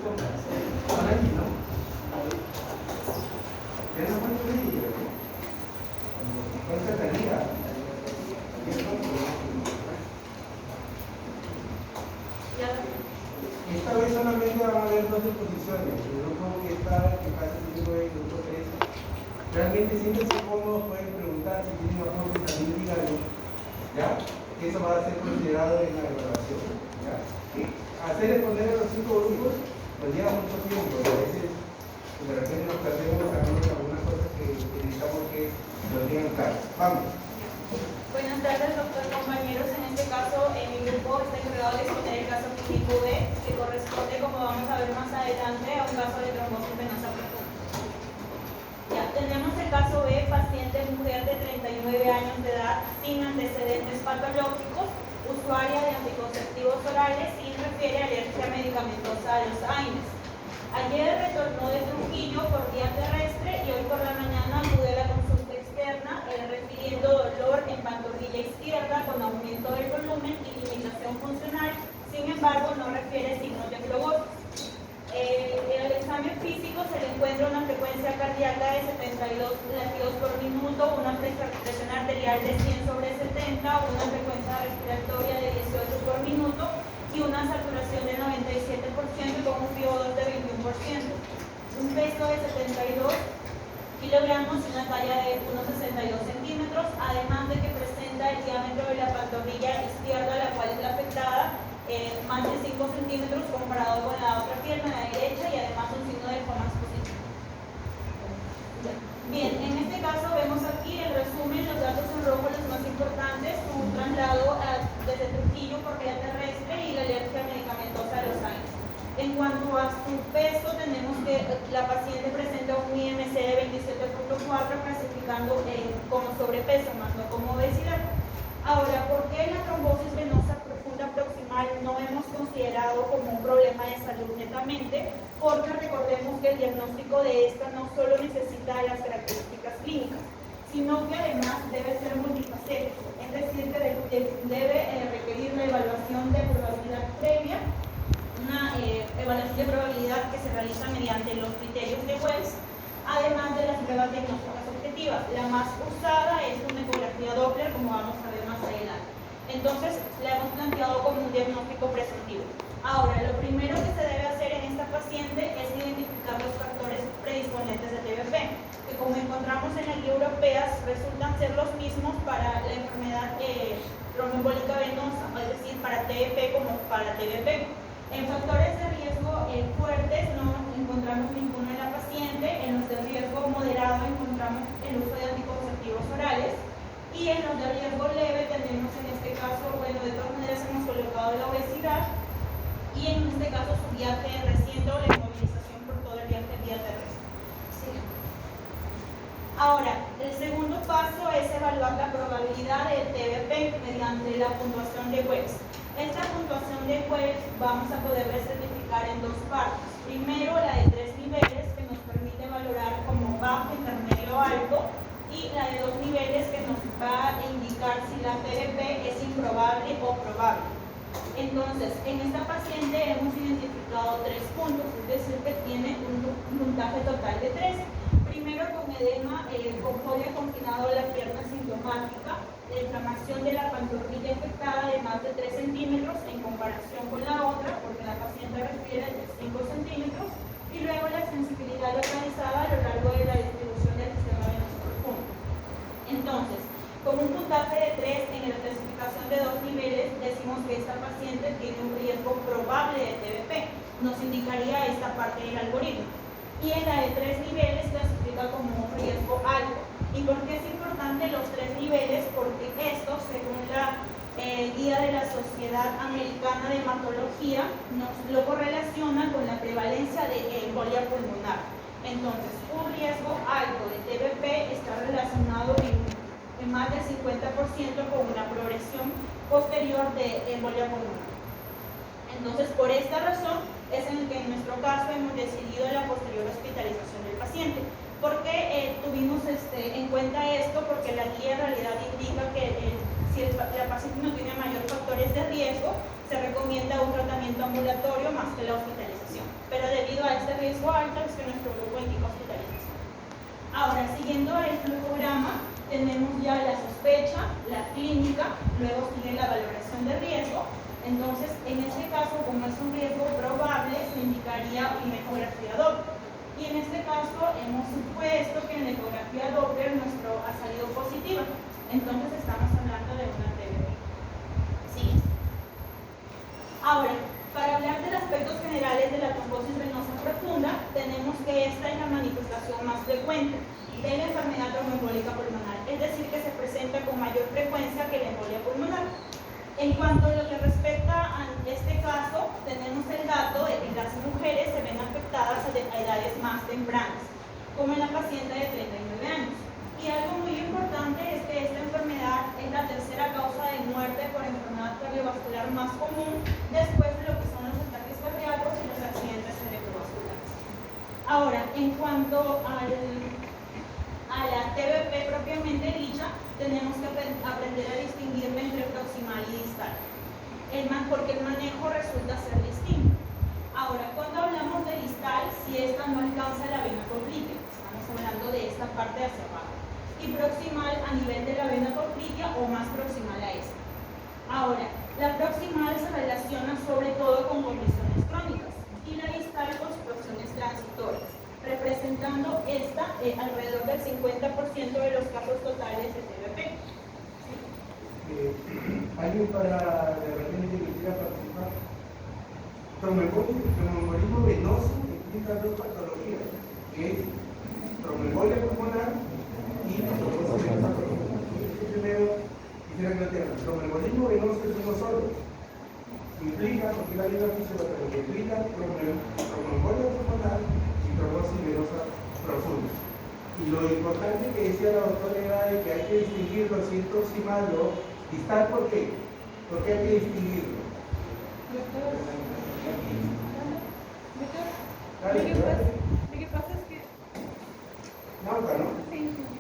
Esta vez solamente van a haber dos exposiciones, el grupo que está, que pasa el grupo de grupo 3. Realmente siéntense cómodos, pueden preguntar si tienen aportes, también díganlo, ¿ya? Que eso va a ser considerado en la evaluación, ¿ya? Hacer responder a los 5 grupos nos lleva mucho tiempo, a veces de repente nos perdemos algunas cosas que necesitamos que nos digan claro. Vamos. Buenas tardes, doctor, compañeros. En este caso, mi grupo está encargado de exponer el caso clínico B, que corresponde, como vamos a ver más adelante, a un caso de trombosis venosa profunda. Ya, tenemos el caso B, paciente mujer de 39 años de edad, sin antecedentes patológicos, usuaria de anticonceptivos orales y refiere alergia medicamentosa a los AINES. Ayer retornó de Trujillo por vía terrestre y hoy por la mañana acude a la consulta externa, refiriendo dolor en pantorrilla izquierda con aumento del volumen y limitación funcional. Sin embargo, no refiere signos de flogosis. En el examen físico se le encuentra una frecuencia cardíaca de 72 latidos por minuto, una presión arterial de 100/70, una frecuencia respiratoria de 18 por minuto y una saturación de 97% con un PO2 de 21%. Un peso de 72 kilogramos y una talla de 1,62 centímetros, además de que presenta el diámetro de la pantorrilla izquierda, la cual es la afectada, más de 5 centímetros comparado con la otra pierna, la derecha, y además un signo de comas positivo. Bien, en este caso vemos aquí el resumen, los datos en rojo los más importantes, un traslado desde Trujillo por vía terrestre y la alergia medicamentosa a los AINES. En cuanto a su peso, tenemos que la paciente presenta un IMC de 27.4, clasificando como sobrepeso, más no como obesidad. Ahora, ¿por qué la trombosis venosa profunda proximal no hemos considerado como un problema de salud netamente? Porque recordemos que el diagnóstico de esta no solo necesita las características clínicas, sino que además debe ser multifacético, es decir, que debe requerir la evaluación de probabilidad previa, una evaluación de probabilidad que se realiza mediante los criterios de Wells, además de las pruebas diagnósticas objetivas. La más usada es una ecografía Doppler, como vamos a ver más adelante. Entonces, la hemos planteado como un diagnóstico presuntivo. Ahora, lo primero que se debe hacer en esta paciente es identificar los factores predisponentes de TBP, que como encontramos en la guía europea, resultan ser los mismos para la enfermedad tromboembólica venosa, es decir, para TBP como para TBP. En factores de riesgo fuertes no encontramos ninguno en la paciente, en los de riesgo moderado encontramos el uso de anticonceptivos orales y en los de riesgo leve tenemos en este caso, bueno, de todas maneras hemos colocado la obesidad y en este caso su viaje reciente o la inmovilización por todo el viaje vía terrestre. ¿Sí? Ahora, el segundo paso es evaluar la probabilidad del TBP mediante la puntuación de Wells. Esta puntuación de Wells vamos a poder certificar en dos partes. Primero, la de 3 niveles, que nos permite valorar como bajo, intermedio, alto, y la de 2 niveles, que nos va a indicar si la TBP es improbable o probable. Entonces, en esta paciente hemos identificado 3 puntos, es decir, que tiene un puntaje total de 3. Primero, con edema, con folia confinado a la pierna sintomática, la inflamación de la pantorrilla afectada de más de 3 centímetros en comparación con la otra, porque la paciente refiere de 5 centímetros, y luego la sensibilidad localizada a lo largo de la distribución del sistema venoso profundo. Entonces, con un puntaje de 3 en la clasificación de 2 niveles, decimos que esta paciente tiene un riesgo probable de TBP, nos indicaría esta parte del algoritmo. Y en la de 3 niveles clasifica como un riesgo alto. ¿Y por qué es importante los 3 niveles? Porque esto, según la guía de la Sociedad Americana de Hematología, nos lo correlaciona con la prevalencia de embolia pulmonar. Entonces, un riesgo alto de TBP está relacionado en más del 50% con una progresión posterior de embolia pulmonar. Entonces, por esta razón es en el que en nuestro caso hemos decidido la posterior hospitalización del paciente. ¿Por qué tuvimos en cuenta esto? Porque la guía en realidad indica que si la paciente no tiene mayores factores de riesgo, se recomienda un tratamiento ambulatorio más que la hospitalización. Pero de riesgo alto es que nuestro grupo indica hospitalización. Ahora, siguiendo el flujograma, tenemos ya la sospecha, la clínica, luego sigue la valoración de riesgo. Entonces, en este caso, como es un riesgo probable, se indicaría una ecografía Doppler. Y en este caso, hemos supuesto que en la ecografía Doppler nuestro ha salido positivo. Entonces, estamos hablando de una TBP. ¿Sí? Ahora, para hablar de los aspectos generales de la trombosis venosa profunda, tenemos que esta es la manifestación más frecuente de la enfermedad tromboembólica pulmonar, es decir, que se presenta con mayor frecuencia que la embolia pulmonar. En cuanto a lo que respecta a este caso, tenemos el dato de que las mujeres se ven afectadas a edades más tempranas, como en la paciente de 39 años. Y algo muy importante es que esta enfermedad es la tercera causa de muerte por enfermedad cardiovascular más común después de lo que son los ataques cardíacos y los accidentes cerebrovasculares. Ahora, en cuanto a la TBP propiamente dicha, tenemos que aprender a distinguir entre proximal y distal, porque el manejo resulta ser distinto. Ahora, cuando hablamos de distal, si esta no alcanza la vena poplitea, estamos hablando de esta parte de hacia abajo, y proximal a nivel de la vena poplitea o más proximal a esta. Ahora, la proximal se relaciona sobre todo con condiciones crónicas y la distal con situaciones transitorias, representando esta alrededor del 50% de los casos totales de TBP. ¿Alguien para de repente que quiera participar? Tromboembolismo venoso implica dos patologías, que es tromboembolia pulmonar y trombosis venosa profunda. Primero, quisiera que lo tengan. Tromboembolismo venoso es uno solo. Implica, porque la vida fisiológica implica tromboembolia pulmonar y trombosis venosa profunda. Y lo importante que decía la doctora era de que hay que distinguirlo si es proximal o distal. ¿Por qué? Porque hay que distinguirlo. Lo que pasa es que... Nauta, ¿no? Sí.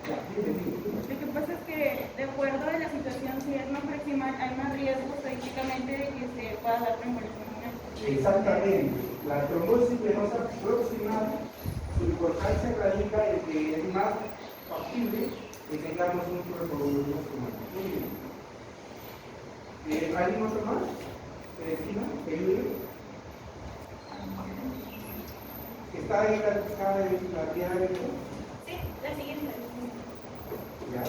Ya, dime. Lo que pasa es que, de acuerdo a la situación, si es más proximal, hay más riesgo estadísticamente de que se pueda dar trombosis pulmonar. Exactamente. La trombosis venosa proximal, su importancia radica en que es más factible que tengamos un tromboembolismo pulmonar. Muy bien. ¿Alguien otro más? Cristina, ¿que ayude? ¿Está ahí la tía de esto? Sí, la siguiente. Ya.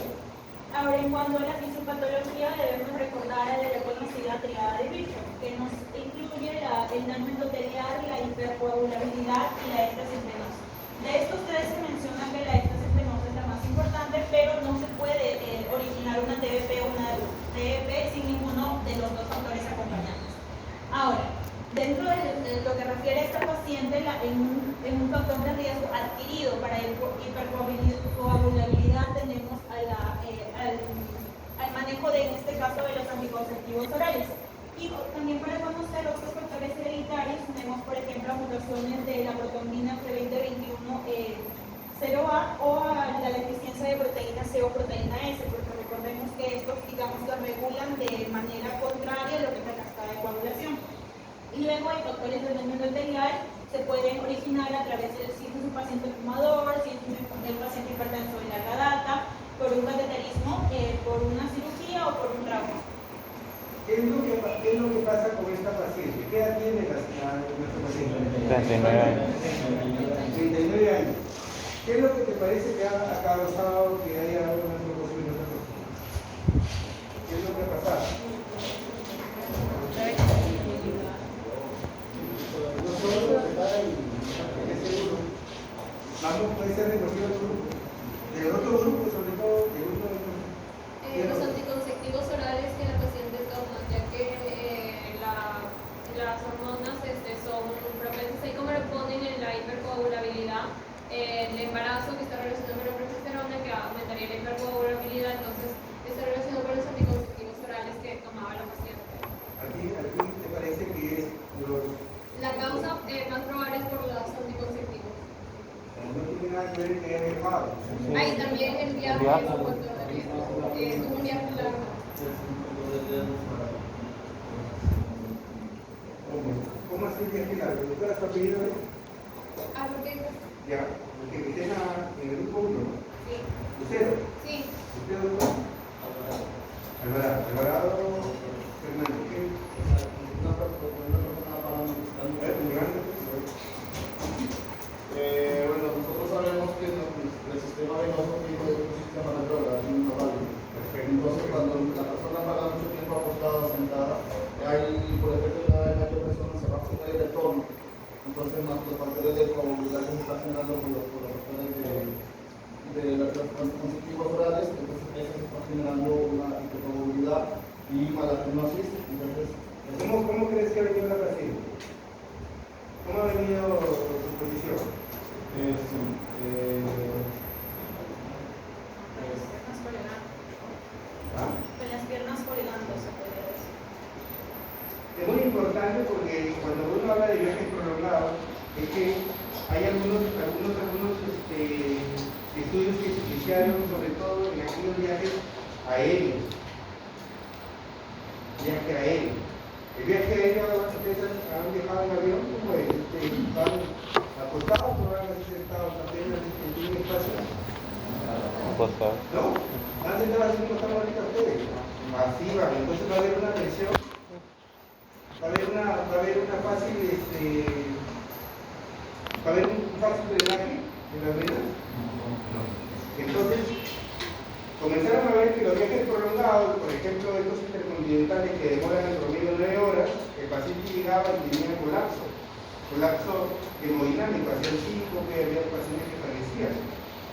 Ahora, en cuanto a la fisiopatología, debemos recordar a la reconocida triada de Bishop, que nos incluye el daño endotelial, la hipercoagulabilidad y la éxtasis venosa. De estos tres se menciona que la éxtasis venosa es la más importante, pero no se puede originar una TBP o una TBP sin ninguno de los dos factores acompañantes. Ahora, dentro de lo que refiere a esta paciente, en un factor de riesgo adquirido para hipercoagulabilidad tenemos al manejo de, en este caso, de los anticonceptivos orales. Y también para conocer otros factores hereditarios tenemos, por ejemplo, mutaciones de la protonina F2021 0A o la deficiencia de proteína C o proteína S, porque recordemos que estos, digamos, que regulan de manera contraria lo que es la cascada de coagulación. Y luego hay factores del daño endotelial, se pueden originar a través de si es un paciente fumador, si es un paciente hipertenso de larga data, por un cateterismo, por una cirugía o por un trauma. ¿Qué es lo que pasa con esta paciente? ¿Qué edad tiene nuestra paciente? 39 años. 39 años. ¿Qué es lo que te parece que ha causado que haya una trombosis venosa profunda? ¿Qué es lo que ha pasado? No solo está en ese grupo. Vamos, puede ser de cualquier otro grupo. De otro grupo, sobre todo, de grupo de los anticonceptivos orales que la paciente toma, ya que las hormonas son propensas, ahí como lo ponen en la hipercoagulabilidad, el embarazo que está relacionado con la progesterona, que aumentaría la hipercoagulabilidad, entonces está relacionado con los anticonceptivos orales que tomaba la paciente. ¿A ti te parece que es La causa más probable es por los anticonceptivos. no tiene nada que ver que haya viajado? Ahí también el viaje es un factor de riesgo, es un viaje largo. ¿Cómo así viaje largo? ¿Doctora está pidiendo? Ah, ¿por qué? Ya, porque usted está en el grupo 1, ¿no? Sí. ¿Usted? Sí. ¿Usted, doctor? Alvarado Fernando, ¿qué? Bueno, nosotros sabemos que el sistema venoso tiene un sistema natural, normal. Entonces, cuando la persona pasa mucho tiempo acostada, sentada, hay, por efecto de la presión, se va a poner el retorno. Entonces, los factores de coagulación se están generando por los factores de los constitutivos orales, entonces eso se está generando una hipercoagulabilidad y malatenosis. Entonces, ¿Cómo crees que ha venido la paciente? ¿Cómo ha venido su posición? ¿Ah? Con las piernas colgando, se podría decir. Es muy importante porque cuando uno habla de viajes prolongados, es que hay algunos estudios que se iniciaron sobre todo en aquellos viajes aéreos. Viaje aéreo. El viaje aéreo, ustedes han viajado en avión, ¿cómo es? Van acostados o van así sentados también en un espacio. ¿No? Van sentados así como estamos ahorita ustedes. Así van, entonces va a haber una tensión. Va a haber una fácil, va a haber un fácil drenaje en las venas. No. Entonces, comenzaron a ver que los viajes prolongados, por ejemplo, estos intercontinentales que demoran en promedio 9 horas, el paciente llegaba y tenía colapso hemodinámico, hacía el síncope, había pacientes que fallecían.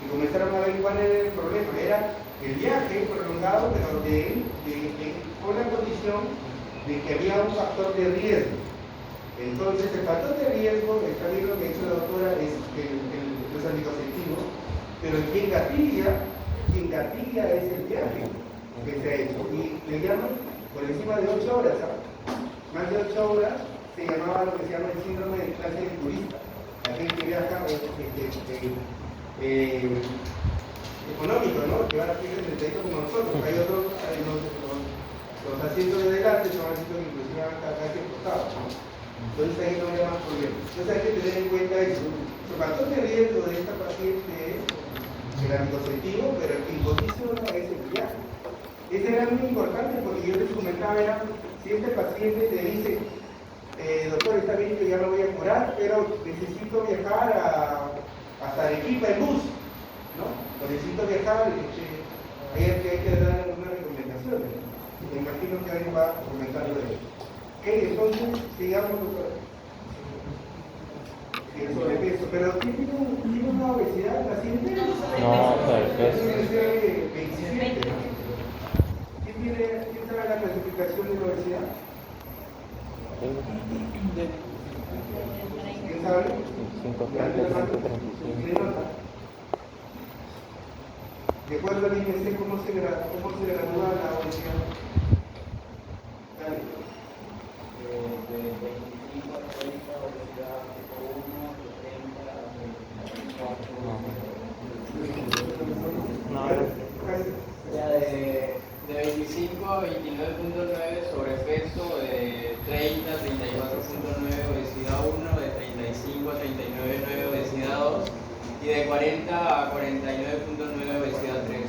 Y comenzaron a ver cuál era el problema. Era el viaje prolongado, pero con la condición de que había un factor de riesgo. Entonces, el factor de riesgo, está bien lo que ha dicho la doctora, es los anticonceptivos, pero quien gatilla es el viaje que se ha hecho. Y le llaman por encima de 8 horas, ¿sabes? Más de 8 horas se llamaba lo que se llama el síndrome de clase de turista. Aquel que viaja económico, ¿no? Que van a hacer el trayecto como nosotros. Hay otros, los asientos de delante son asientos que inclusive van casi acostados, ¿no? Entonces ahí no hay más problemas. Entonces hay que tener en cuenta eso. El factor de riesgo de esta paciente es el anticonceptivo, pero el que impoticiona es el viaje. Ese era muy importante porque yo les comentaba, era, si este paciente te dice, doctor, está bien que ya me voy a curar, pero necesito viajar hasta Arequipa en bus, ¿no? O necesito viajar, hay que dar algunas recomendaciones. Me imagino que alguien va a comentar de eso. Ok, entonces, sigamos, doctor. El sobrepeso, pero ¿tiene una obesidad el paciente? No, sobrepeso. Tiene que ser 27, ¿no? ¿Quién sabe la clasificación de la obesidad? ¿Quién sabe? 535. De acuerdo al IMC, ¿cómo se gradúa la obesidad? Dale. De 25 a 30, obesidad tipo 1, de 30 a 34. No, Ya de 25 a 29.9 sobrepeso, de 30 a 34.9 obesidad 1, de 35 a 39.9 obesidad 2 y de 40 a 49.9 obesidad 3.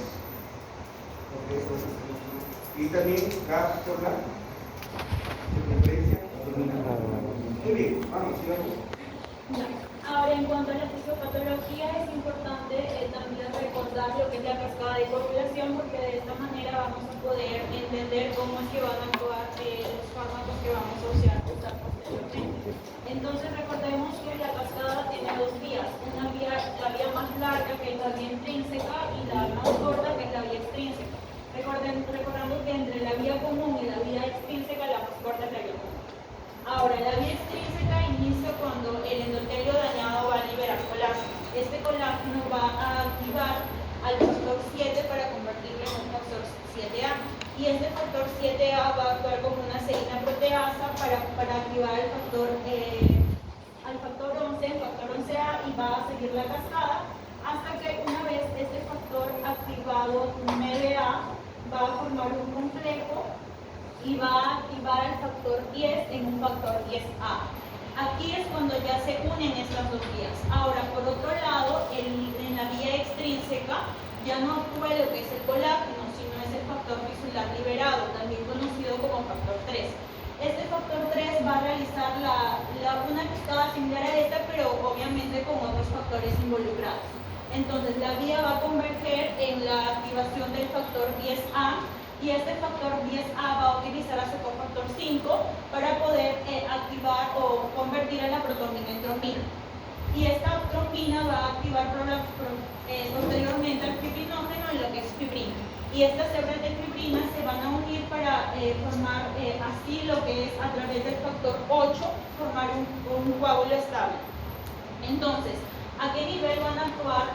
Y también gas por la circunferencia. Muy bien, vamos, sigamos. Ahora, en cuanto a la fisiopatología, es importante también recordar lo que es la cascada de coagulación, porque de esta manera vamos a poder entender cómo es que van a actuar los fármacos que vamos a usar posteriormente. Entonces, recordemos que la cascada tiene dos vías. Una vía, la vía más larga, que es la vía intrínseca, y la más corta, que es la vía extrínseca. Recordamos que entre la vía común y la vía extrínseca, la más corta es la vía común. Ahora, la vía extrínseca inicia cuando el endotelio dañado va a liberar colágeno. Este colágeno va a activar al factor 7 para convertirlo en un factor 7A. Y este factor 7A va a actuar como una serina proteasa para activar el factor, al factor 11, el factor 11A, y va a seguir la cascada hasta que una vez este factor activado 9A va a formar un complejo y va a activar el factor 10 en un factor 10A. Aquí es cuando ya se unen estas dos vías. Ahora, por otro lado, en la vía extrínseca ya no actúa lo que es el colágeno, sino es el factor bisular liberado, también conocido como factor 3. Este factor 3 va a realizar una cascada similar a esta, pero obviamente con otros factores involucrados. Entonces, la vía va a converger en la activación del factor 10A, y este factor 10A va a utilizar a su cofactor 5 para poder activar o convertir a la protrombina en trombina. Y esta trombina va a activar posteriormente al fibrinógeno en lo que es fibrina. Y estas hebras de fibrina se van a unir para formar así lo que es a través del factor 8, formar un coágulo estable. Entonces, ¿a qué nivel van a actuar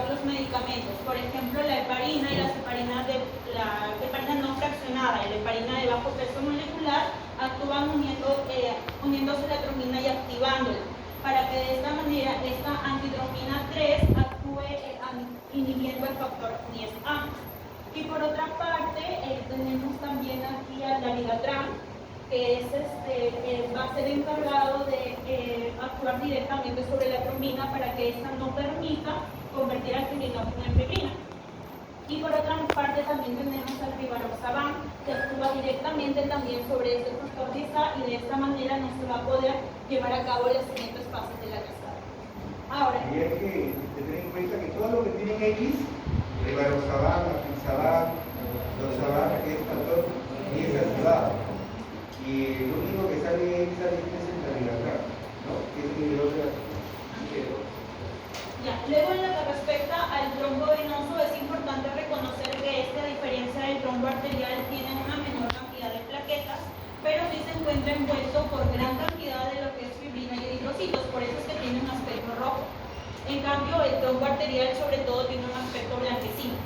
los medicamentos? Por ejemplo, la heparina y la heparina no fraccionada y la heparina de bajo peso molecular actúan uniéndose a la trombina y activándola, para que de esta manera esta antitrombina 3 actúe inhibiendo el factor 10A. Y por otra parte, tenemos también aquí al Larigatran, que va a ser encargado de actuar directamente sobre la trombina para que ésta no permita convertir al fibrinógeno en fibrina. Y por otra parte también tenemos al rivaroxaban, que actúa directamente también sobre este factor 10A, y de esta manera no se va a poder llevar a cabo las siguientes fases de la cascada. Ahora, y hay que tener en cuenta que todo lo que tienen X, rivaroxaban, apixaban, doxaban, es factor 10 activado. Y lo único que sale X es el Larigatran, ¿no? Que es el inhibidor de la ya, luego en lo que respecta al trombo venoso, es importante reconocer que a diferencia del trombo arterial, tiene una menor cantidad de plaquetas, pero sí se encuentra envuelto por gran cantidad de lo que es fibrina y eritrocitos, por eso es que tiene un aspecto rojo. En cambio, el trombo arterial sobre todo tiene un aspecto blanquecino.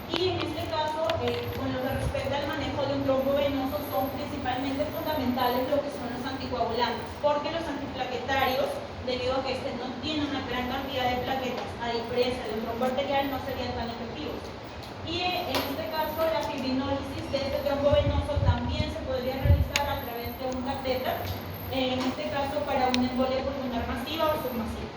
Y en este caso, con lo que respecta al manejo de un trombo venoso, son principalmente fundamentales lo que son los anticoagulantes, porque los antiplaquetarios, debido a que este no tiene una gran cantidad de plaquetas, a diferencia de un trombo arterial, no serían tan efectivos. Y en este caso, la fibrinólisis de este trombo venoso también se podría realizar a través de un catéter, en este caso para una embolia pulmonar masiva o submasiva.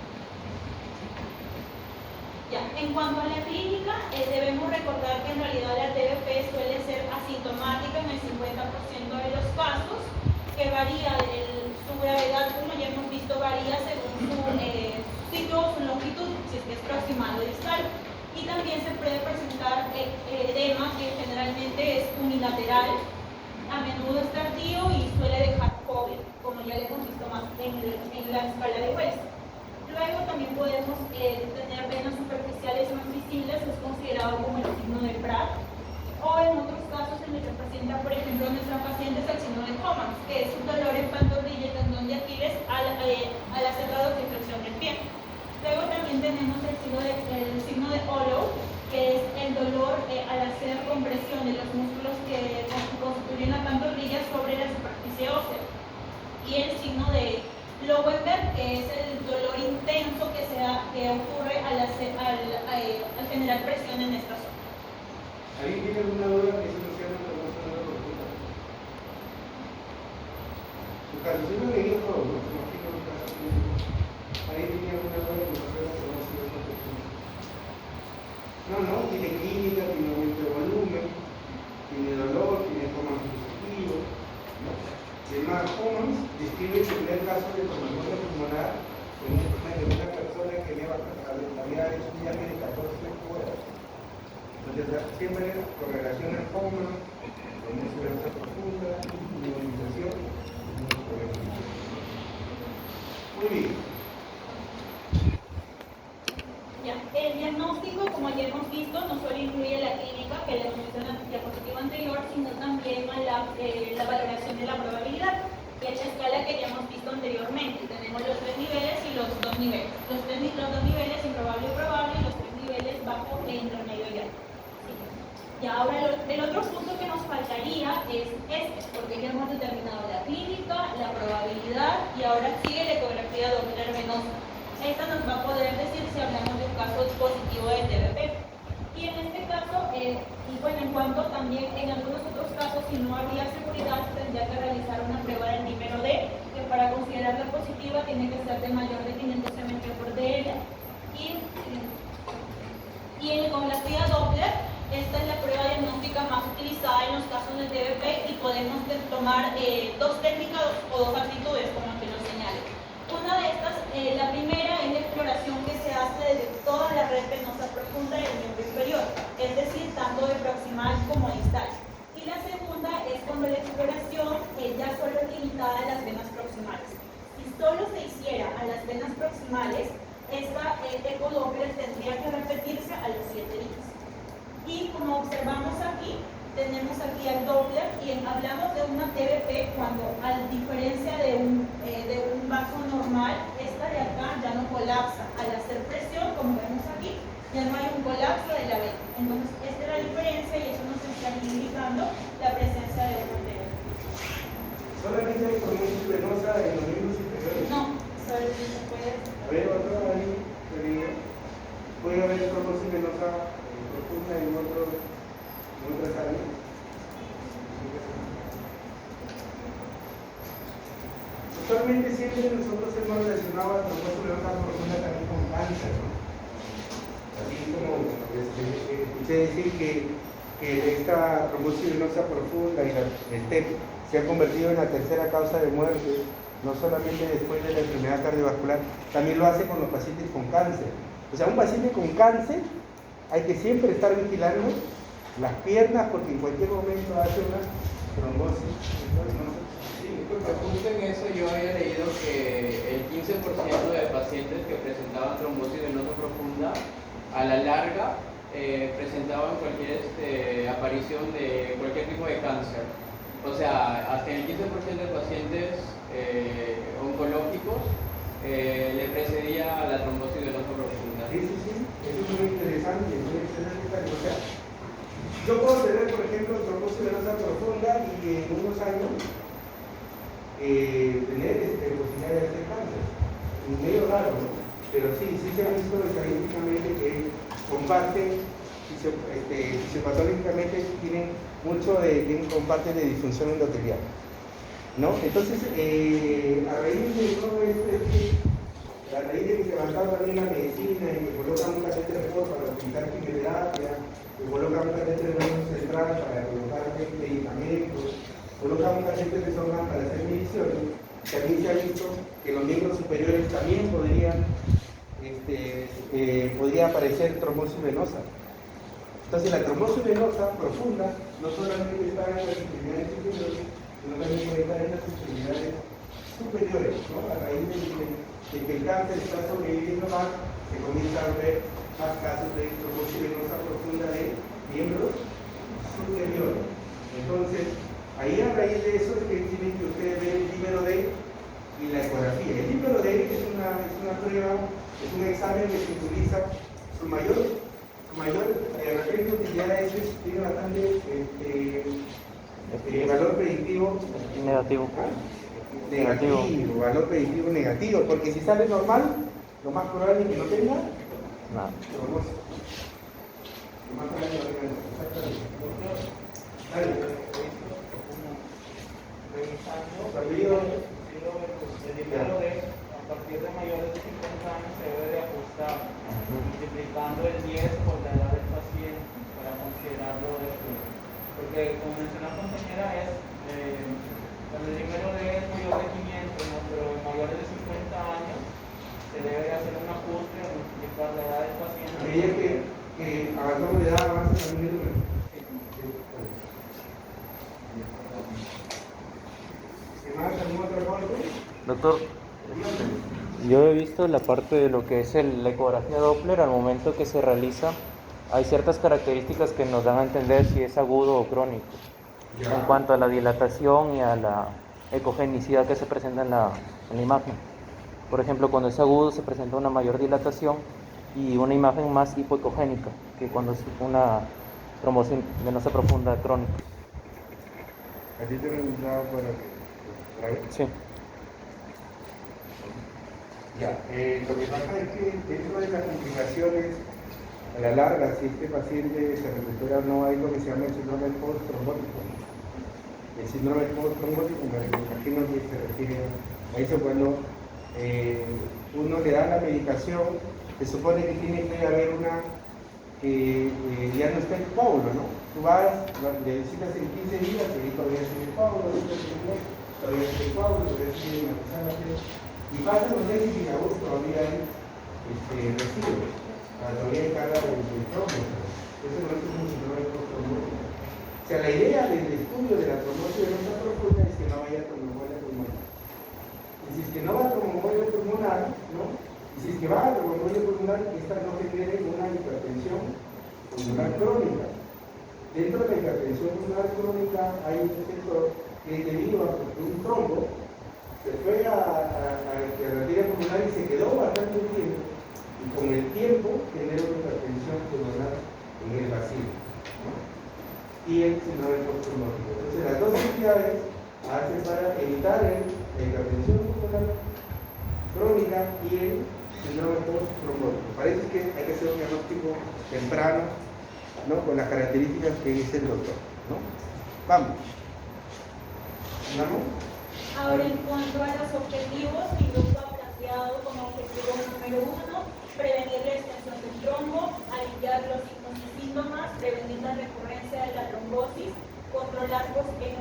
Ya, en cuanto a la clínica, debemos recordar que en realidad la TBP suele ser asintomática en el 50% de los casos, que varía su gravedad, como ya hemos visto, varía según su sitio o su longitud, si es que es proximal o distal. Y también se puede presentar edema, que generalmente es unilateral, a menudo es tardío y suele dejar joven, como ya le hemos visto más en la escala de Wells. Luego también podemos tener venas superficiales más visibles, es considerado como el signo de Pratt, o en otros casos se le representa, por ejemplo, en nuestra paciente es el signo de Homans, que es un dolor en pantorrilla y tendón de Aquiles al hacer la dorsiflexión del pie. Luego también tenemos el signo de Hollow, que es el dolor al hacer compresión de los músculos que constituyen la pantorrilla sobre la superficie ósea. Y el signo de Lowenberg, que es el dolor intenso que ocurre al generar presión en esta zona. ¿Alguien tiene alguna duda que se nos cierre la promoción de la consulta? Su caso, sí lo he leído todo, ¿no? Me imagino los casos que ¿alguien tiene alguna duda que nos cierre la promoción de la consulta? No, tiene clínica, tiene aumento de volumen, tiene dolor, tiene Homans positivo, ¿no? El más Homans describe el primer caso de tomadura pulmonar en una persona que había hecho un viaje de 14 horas. Entonces, siempre correlación al Homans, con insuficiencia profunda, inmovilización, muy bien. Ya, el diagnóstico, como ya hemos visto, no solo incluye la clínica que les mencioné en la diapositiva anterior, sino también a la valoración de la probabilidad, que es la escala que ya hemos visto anteriormente. Tenemos los 3 niveles y los 2 niveles. Los dos niveles, improbable y probable, y los 3 niveles bajo, intermedio y alto. Y ahora el otro punto que nos faltaría es porque ya hemos determinado la clínica, la probabilidad, y ahora sigue la ecografía doppler venosa. Esta nos va a poder decir si hablamos de un caso positivo de TBP. Y en este caso, y bueno, en cuanto también en algunos otros casos, si no habría seguridad, tendría que realizar una prueba del dímero D, para considerarla positiva tiene que ser de mayor de 500 mg por dl. Y en ecografía Doppler, esta es la prueba diagnóstica más utilizada en los casos del DBP y podemos tomar dos técnicas o dos actitudes, como que nos señale. Una de estas, la primera es la exploración que se hace desde toda la red venosa profunda del miembro inferior, es decir, tanto de proximal como distal. Y la segunda es cuando la exploración ya solo es limitada a las venas proximales. Si solo se hiciera a las venas proximales, esta ecodoppler tendría que repetirse a los 7 días. Y como observamos aquí, tenemos aquí al Doppler y hablamos de una TBP cuando, a diferencia de un vaso normal, esta de acá ya no colapsa. Al hacer presión, como vemos aquí, ya no hay un colapso de la vena. Entonces, esta es la diferencia y eso nos está indicando la presencia de una TBP. ¿Solamente hay trombosis venosa en los miembros inferiores? No, solo se puede. A ver, otra ahí, puede haber trombosis venosa profunda en otras áreas. Usualmente siempre nosotros hemos relacionado a trombosis venosa profunda también con cáncer, ¿no? Así como escuché decir que esta trombosis venosa profunda y el TEP se ha convertido en la tercera causa de muerte, no solamente después de la enfermedad cardiovascular, también lo hace con los pacientes con cáncer. O sea, un paciente con cáncer hay que siempre estar vigilando las piernas porque en cualquier momento hace una trombosis. Justo en eso yo había leído que el 15% de pacientes que presentaban trombosis venosa profunda a la larga presentaban cualquier aparición de cualquier tipo de cáncer. O sea, hasta el 15% de pacientes oncológicos le precedía a la trombosis venosa profunda. Sí, eso es muy interesante. O sea, yo puedo tener, por ejemplo, trombosis venosa profunda y en unos años tener posibilidad de hacer cáncer. Medio raro, ¿no? Pero sí se ha visto estadísticamente que comparten, fisiopatológicamente tienen mucho comparten de disfunción endotelial, ¿no? Entonces, a raíz de todo esto, a raíz de que se avanzaba también la medicina y que colocan un catéter para utilizar quimioterapia, que colocan un catéter central para colocar medicamentos, colocan un catéter de zona para hacer mediciones, también se ha visto que los miembros superiores también podría aparecer trombosis venosa. Entonces la trombosis venosa profunda no solamente está en las extremidades inferiores, sino también puede estar en las extremidades superiores, ¿no? A raíz de que el cáncer está sobreviviendo más, se comienza a ver más casos de trombosis venosa profunda de miembros superiores. Entonces, ahí a raíz de eso es que tienen que ustedes ver el límero D y la ecografía. El límero D es una prueba, es un examen que se utiliza, su mayor repente utilidad es tiene bastante valor predictivo Negativo. negativo, valor predictivo negativo, porque si sale normal, lo más probable es que no tenga Nada. trombosis. Lo más probable es que no tenga exactamente. Dale. El dinero de a partir de mayores de 50 años se debe de ajustar, multiplicando el 10 por la edad del paciente para considerarlo esto. Porque como mencionó la compañera cuando el número de es mayor de 500, ¿no? Pero mayores de 50 años se debe de hacer un ajuste a multiplicar la edad del paciente. A medida que avanzamos de edad, avanza también el número. Doctor, yo he visto la parte de lo que es la ecografía Doppler. Al momento que se realiza, hay ciertas características que nos dan a entender si es agudo o crónico, en cuanto a la dilatación y a la ecogenicidad que se presenta en la imagen. Por ejemplo, cuando es agudo se presenta una mayor dilatación y una imagen más hipoecogénica que cuando es una trombosis venosa profunda crónica. ¿A ti te preguntaba para que... Sí. Ya, lo que pasa es que dentro de las complicaciones a la larga, si este paciente se recupera, no hay lo que se llama el síndrome post-trombótico. El síndrome post-trombótico, me imagino que se refiere Eso cuando uno le da la medicación, se supone que tiene que haber una, ya no está el coágulo, ¿no? Tú vas, le citas en 15 días, y ahí todavía está el coágulo, todavía está el coágulo, todavía sigue matizándote. Y pasan los meses y en agosto todavía hay residuos, todavía hay carga del trombo. Eso no es un síndrome de trombosis. O sea, la idea del estudio de la trombosis venosa profunda es que no vaya tromboembolia pulmonar. Y si es que no va a tromboembolia pulmonar, ¿no? Y si es que va a tromboembolia pulmonar, esta no genere una hipertensión pulmonar crónica. Dentro de la hipertensión pulmonar crónica hay un sector que es debido a que un trombo se fue a la arteria pulmonar y se quedó bastante tiempo, y con el tiempo genera una hipertensión pulmonar en el vacío, ¿no? Y el síndrome postraumático. Entonces, las dos entidades hacen para evitar la hipertensión pulmonar crónica y el síndrome postraumático. Parece que hay que hacer un diagnóstico temprano, ¿no? Con las características que dice el doctor, ¿no? Vamos. ¿Vamos? Ahora, en cuanto a los objetivos, mi grupo ha planteado como objetivo número 1 prevenir la extensión del trombo, aliviar los signos y síntomas, prevenir la recurrencia de la trombosis, controlar en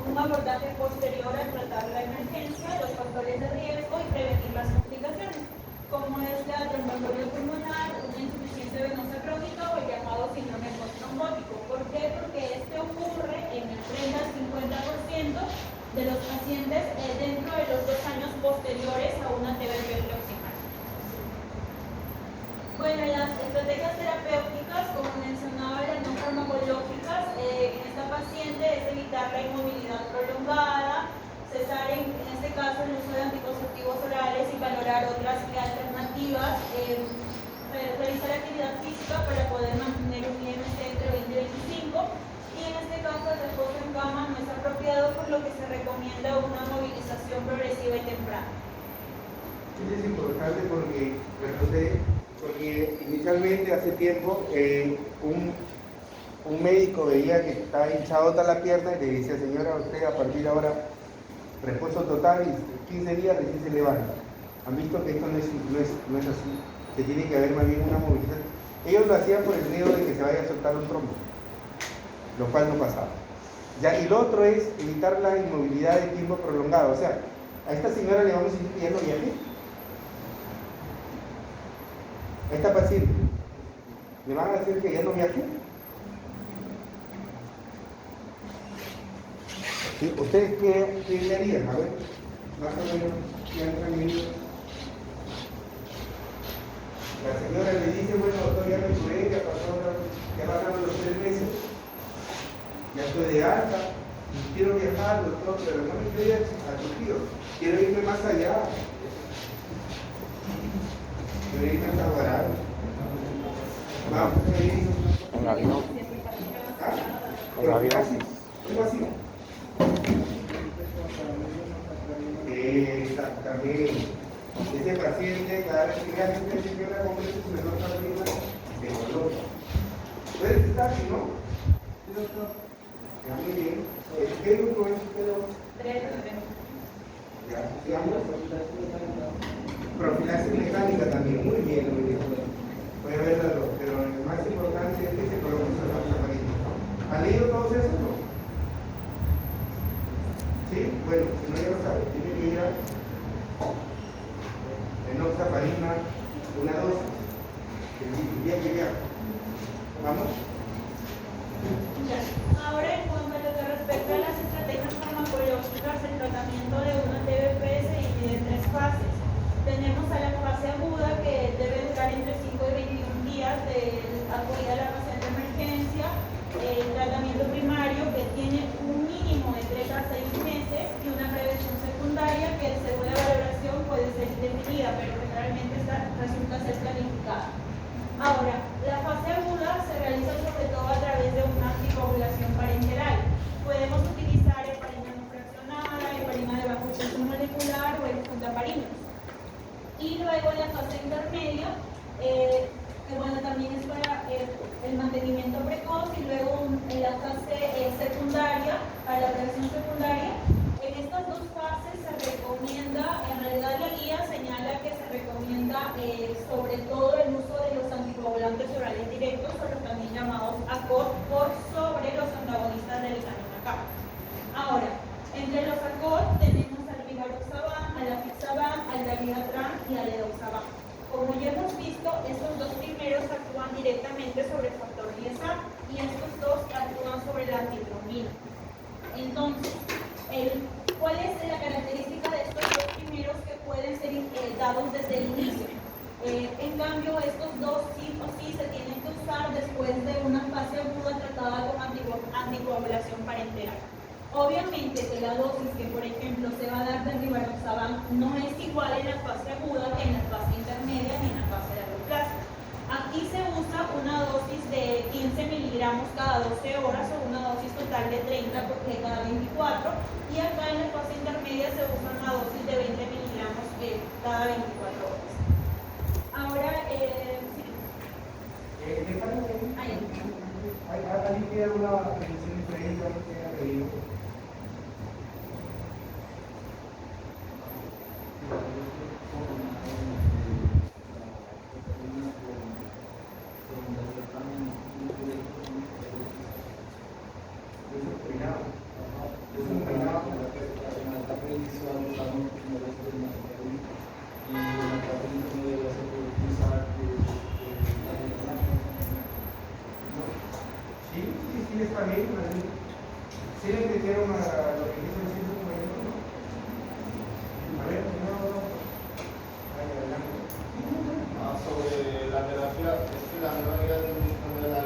un abordaje posterior al tratar la emergencia, los factores de riesgo y prevenir las complicaciones, como es la tromboembolia pulmonar, una insuficiencia venosa crónica o el llamado síndrome postrombótico. ¿Por qué? Porque este ocurre en el 30 al 50% de los pacientes dentro de los 2 años posteriores a una TBP proximal. Bueno, las estrategias terapéuticas, como mencionaba, las no farmacológicas, en esta paciente es evitar la inmovilidad prolongada, cesar en este caso el uso de anticonceptivos orales y valorar otras alternativas, realizar actividad física para poder mantener un IMC entre 20 y 25, y en este caso el reposo en cama no es apropiado, por lo que se recomienda una movilización progresiva y temprana. Esto es importante porque inicialmente hace tiempo un médico veía que estaba hinchadota la pierna y le decía: señora, usted a partir de ahora reposo total y 15 días recién se levanta. Han visto que esto no es así, que tiene que haber más bien una movilización. Ellos lo hacían por el miedo de que se vaya a soltar un trombo, lo cual no pasaba. Ya, y lo otro es evitar la inmovilidad de tiempo prolongado. O sea, a esta señora le vamos a decir que ya no viaje. A esta paciente le van a decir que ya no viaje. ¿Sí? ¿Ustedes qué le harían? A ver, más o menos, ¿qué han reunido? La señora le dice: bueno, doctor, ya me curé, ya pasaron los 3 meses, ya estoy de alta, quiero viajar, doctor, pero no me quiero ir a Turquía, quiero irme más allá. Quiero irme a Tahuarán. Vamos, En avión. ¿Ah? En avión. ¿Algo así? Exactamente. Ese paciente, cada vez que hace una infección de la compleja, se le nota arriba de dolor. ¿Puedes estar así, no? ¿Sí, doctor? Ya, muy bien. ¿Qué grupo es usted? 3. Ya, sigamos. Profilaxis mecánica también, muy bien, muy bien. Voy a verlo, pero lo más importante es que se coloque la mascarilla. ¿Han leído todos esos, no? ¿Sí? Bueno, si no ya lo sabe, tiene que ir a enoxaparina, una dosis. Ya. ¿Vamos? Ahora, en cuanto a lo que respecta a las estrategias farmacológicas, el tratamiento de una TBP se divide en 3 fases. Tenemos a la fase aguda, que debe durar entre 5 y 21 días de acudida a la paciente de emergencia. El tratamiento primario, que tiene un mínimo de 3 a 6 meses, y una prevención secundaria que, según la valoración, puede ser indefinida, pero generalmente esta resulta ser planificada. Ahora, la fase aguda se realiza sobre todo a través de una anticoagulación parenteral. Podemos utilizar heparina no fraccionada, heparina de bajo peso molecular o el fundaparinos. Y luego la fase intermedia, que bueno, también es para el mantenimiento precoz, y luego en la fase secundaria, para la prevención secundaria. En estas 2 fases se recomienda, en realidad la guía señala que se recomienda sobre todo el uso de los anticoagulantes orales directos, o los también llamados ACOT, por sobre los antagonistas del vitamina K. Ahora, entre los ACOT tenemos al rivaroxaban, al apixaban, al dabigatran y al edoxaban. Como ya hemos visto, estos dos primeros actúan directamente sobre el factor 10A y estos dos actúan sobre la antitrombina. Entonces, ¿cuál es la característica de estos dos primeros que pueden ser dados desde el inicio? En cambio, estos dos sí o sí se tienen que usar después de una fase aguda tratada con anticoagulación parenteral. Obviamente que la dosis que, por ejemplo, se va a dar de rivaroxaban no es igual en la fase aguda que en la fase intermedia ni en la fase largo plazo. Aquí se usa una dosis de 15 miligramos cada 12 horas o una dosis total de 30 cada 24, y acá en la fase intermedia se usa una dosis de 20 miligramos cada 24 horas. Ahora, sí. ¿Alguien tiene alguna petición diferente a lo que haya pedido? Sí, está bien. Sí le entendieron a lo que quiso decir su compañero, ¿no? A ver, no. Adelante. Sobre la terapia, es que la nueva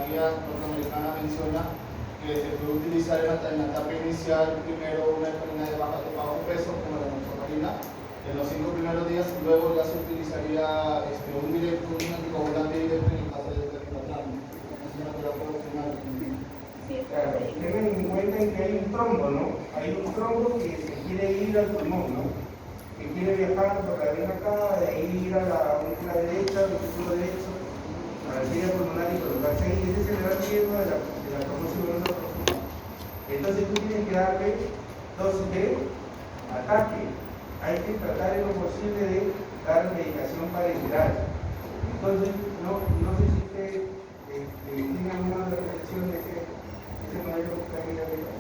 guía norteamericana menciona que se puede utilizar en la etapa inicial primero una heparina de bajo peso, como la enoxaparina, en los 5 primeros días, y luego ya se utilizaría un anticoagulante directo en el caso de dabigatran. Es una terapia opcional. Claro, tengan en cuenta que hay un trombo, ¿no? Hay un trombo que se quiere ir al pulmón, ¿no? Que quiere viajar por la vena acá, de ahí ir a la aurícula derecha, al músculo derecho, a la arteria pulmonar y colocarse ahí. Ese es el gran riesgo de la trombosis venosa profunda. Entonces tú tienes que darle dosis de ataque. Hay que tratar en lo posible de dar medicación parenteral. Entonces, no sé si usted tiene alguna reflexión de ese modelo que está aquí arriba.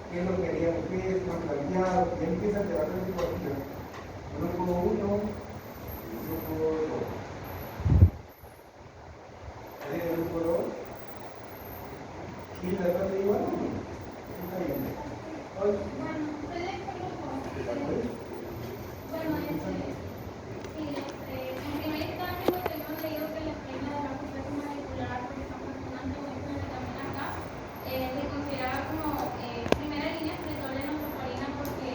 ¿Qué es lo que harían ustedes? ¿Qué han planteado? Ya empieza a trabajar de partida. Grupo 1, grupo 2. ¿Hay el grupo 2? ¿Y la parte igual? Está bien. Bueno, estoy de acuerdo con en primer instante, pues hemos leído que la pena de la proceso molecular, porque está funcionando muy bien también acá, se considera como primera línea expresora de enoxaparina porque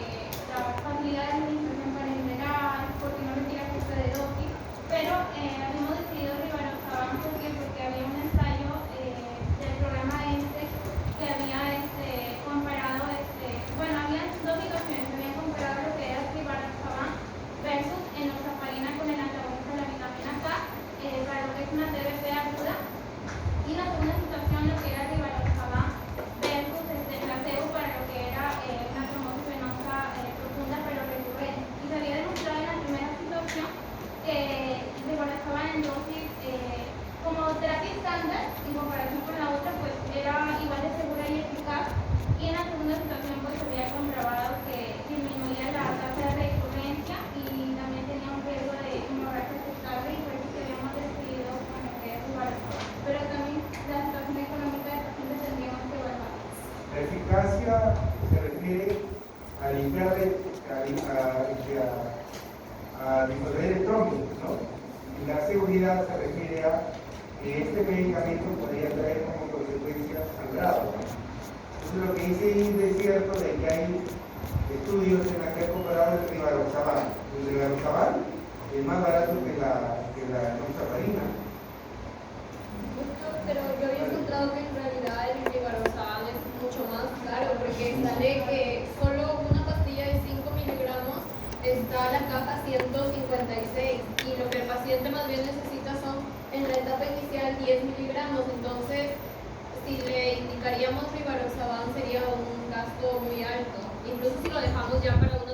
la facilidad de administración parenteral, porque no requiere ajuste de dosis, pero hemos decidido rivaroxaban porque había un ensayo del programa que había comparado, bueno, había dos situaciones, habían comparado lo que era rivaroxaban versus enoxaparina con el antagonista de la vitamina K para lo que es una TBC aguda, y la segunda situación lo que era rivaroxaban versus placebo para lo que era una trombosis venosa profunda pero recurrente. Y se había demostrado en la primera situación que rivaroxaban en dosis como terapia estándar en comparación con la otra pues era igual de segura y eficaz, y en la segunda situación pues se había comprobado que disminuía la tasa de recurrencia y también tenía un riesgo de hemorragia aceptable, y por eso que habíamos decidido con lo que es rivaroxaban. Pero también la situación económica del paciente tendríamos que evaluar. La eficacia se refiere a limpiar, a disolver el trombo, ¿no? Y la seguridad se refiere a que este medicamento podría traer como consecuencia sangrado, ¿no? Entonces lo que dice es cierto de que hay estudios en los que han comparado el rivaroxaban. El rivaroxaban es más barato que la enoxaparina. Pero yo había encontrado que en realidad el rivaroxaban es mucho más caro porque sale que solo una pastilla de 5 miligramos está la caja 156 y lo que el paciente más bien necesita son en la etapa inicial 10 miligramos. Entonces, si le indicaríamos rivaroxaban sería un gasto muy alto, incluso si lo dejamos ya para una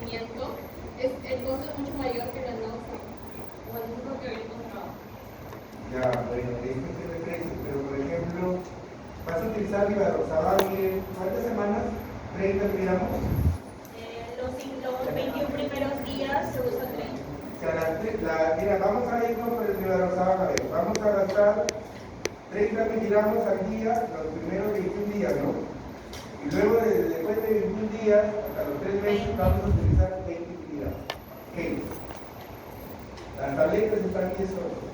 tratamiento, el costo es mucho mayor que la noxa. Bueno, eso es lo que había encontrado. Ya, bueno, esto tiene precio, pero por ejemplo, vas a utilizar rivaroxaban, ¿cuántas semanas? 30 miligramos. Los 21 primeros días se usa 30. O sea, mira, vamos a irnos por el rivaroxaban, a ver, vamos a gastar 30 miligramos al día los primeros 21 días, ¿no? Y luego, después de 21 días, hasta los 3 meses, vamos a utilizar 20 miligramos. ¿Ok? Las tabletas están aquí solas.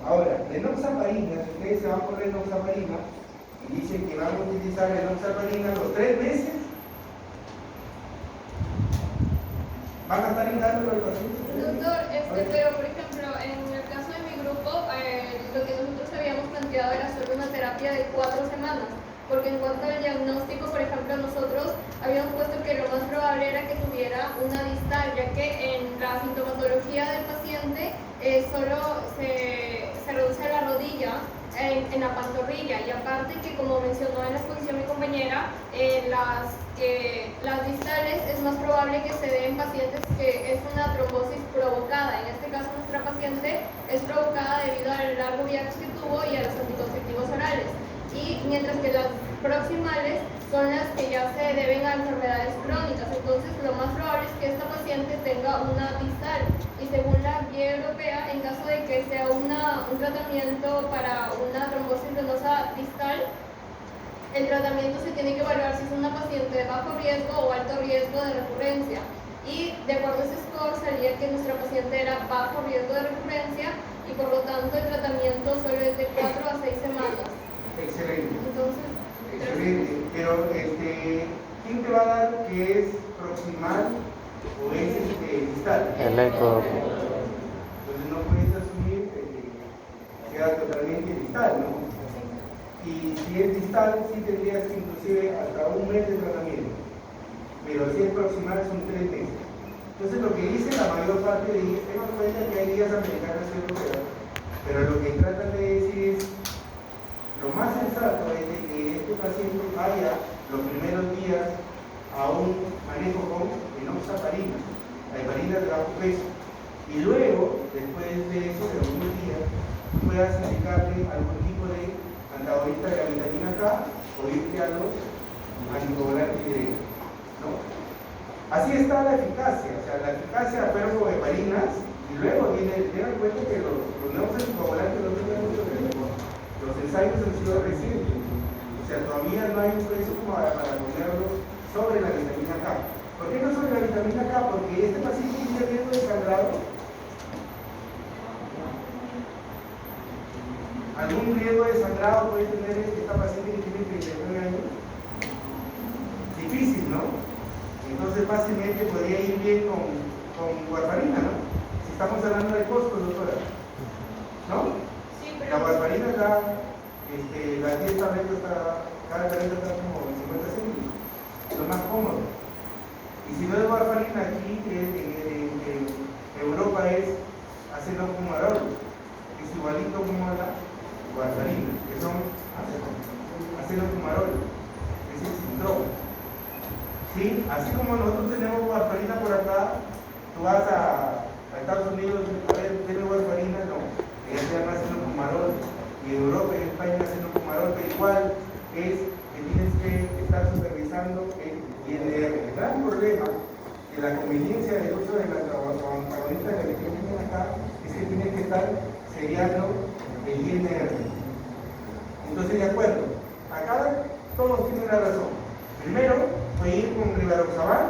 Ahora, la enoxaparina, si ustedes se van por la enoxaparina y dicen que vamos a utilizar la enoxaparina los 3 meses, ¿van a estar hindándolo al paciente? Doctor, pero por ejemplo, en el caso de mi grupo, lo que nosotros habíamos planteado era solo una terapia de 4 semanas, porque en cuanto al diagnóstico, por ejemplo, nosotros habíamos puesto que lo más probable era que tuviera una distal, ya que en la sintomatología del paciente solo se reduce a la rodilla, en la pantorrilla, y aparte que, como mencionó en la exposición mi compañera, las distales es más probable que se den en pacientes que es una trombosis provocada. En este caso, nuestra paciente es provocada debido al largo viaje que tuvo y a los anticonceptivos orales. Y mientras que las proximales son las que ya se deben a enfermedades crónicas. Entonces, lo más probable es que esta paciente tenga una distal. Y según la guía europea, en caso de que sea un tratamiento para una trombosis venosa distal, el tratamiento se tiene que evaluar si es una paciente de bajo riesgo o alto riesgo de recurrencia. Y de acuerdo a ese score salía que nuestra paciente era bajo riesgo de recurrencia y por lo tanto el tratamiento solo es de 4 a 6 semanas. Excelente. Entonces, excelente. Pero, ¿quién te va a dar que es proximal o es distal? El eco. Entonces no puedes asumir que queda totalmente distal, ¿no? Y si es distal, sí tendrías que inclusive hasta un mes de tratamiento. Pero si es proximal, son 3 meses. Entonces lo que dice la mayor parte de ellos, tengan en cuenta que hay guías americanas y europeas, pero lo que tratan de decir es, lo más sensato es de que este paciente vaya los primeros días a un manejo con enoxaparina, la heparina de bajo peso, y luego, después de eso, de algunos días, puedas indicarle algún tipo de antagonista de la vitamina K o irte a los anticoagulantes directos, ¿no? Así está la eficacia, o sea, la eficacia fueron con heparinas y luego tengan en cuenta que los nuevos anticoagulantes no tienen mucho tiempo. Los ensayos han sido recientes, o sea, todavía no hay un peso como para ponerlo sobre la vitamina K. ¿Por qué no sobre la vitamina K? Porque este paciente tiene riesgo de sangrado. ¿Algún riesgo de sangrado puede tener esta paciente que tiene 39 años? Difícil, ¿no? Entonces fácilmente podría ir bien con warfarina, ¿no? Si estamos hablando de costos, doctora, ¿no? Sí, pero... La warfarina está, las 10 tabletas, cada tableta está como 50 céntimos, lo más cómodo. Y si no es warfarina, aquí en Europa es acenofumarol, que es igualito como la warfarina, que son acenofumarol, que es el síndrome. ¿Sí? Así como nosotros tenemos warfarina por acá, tú vas a Estados Unidos, a ver, ¿tienes warfarina? No, ella se llama acenofumarol, y en Europa y en España acenofumarol, pero igual es que tienes que estar supervisando el INR. El gran problema de la conveniencia del uso de la antagonista de la vitamina K es que tiene que estar seriando el INR. Entonces, de acuerdo, acá todos tienen la razón. Primero, puede ir con rivaroxaban,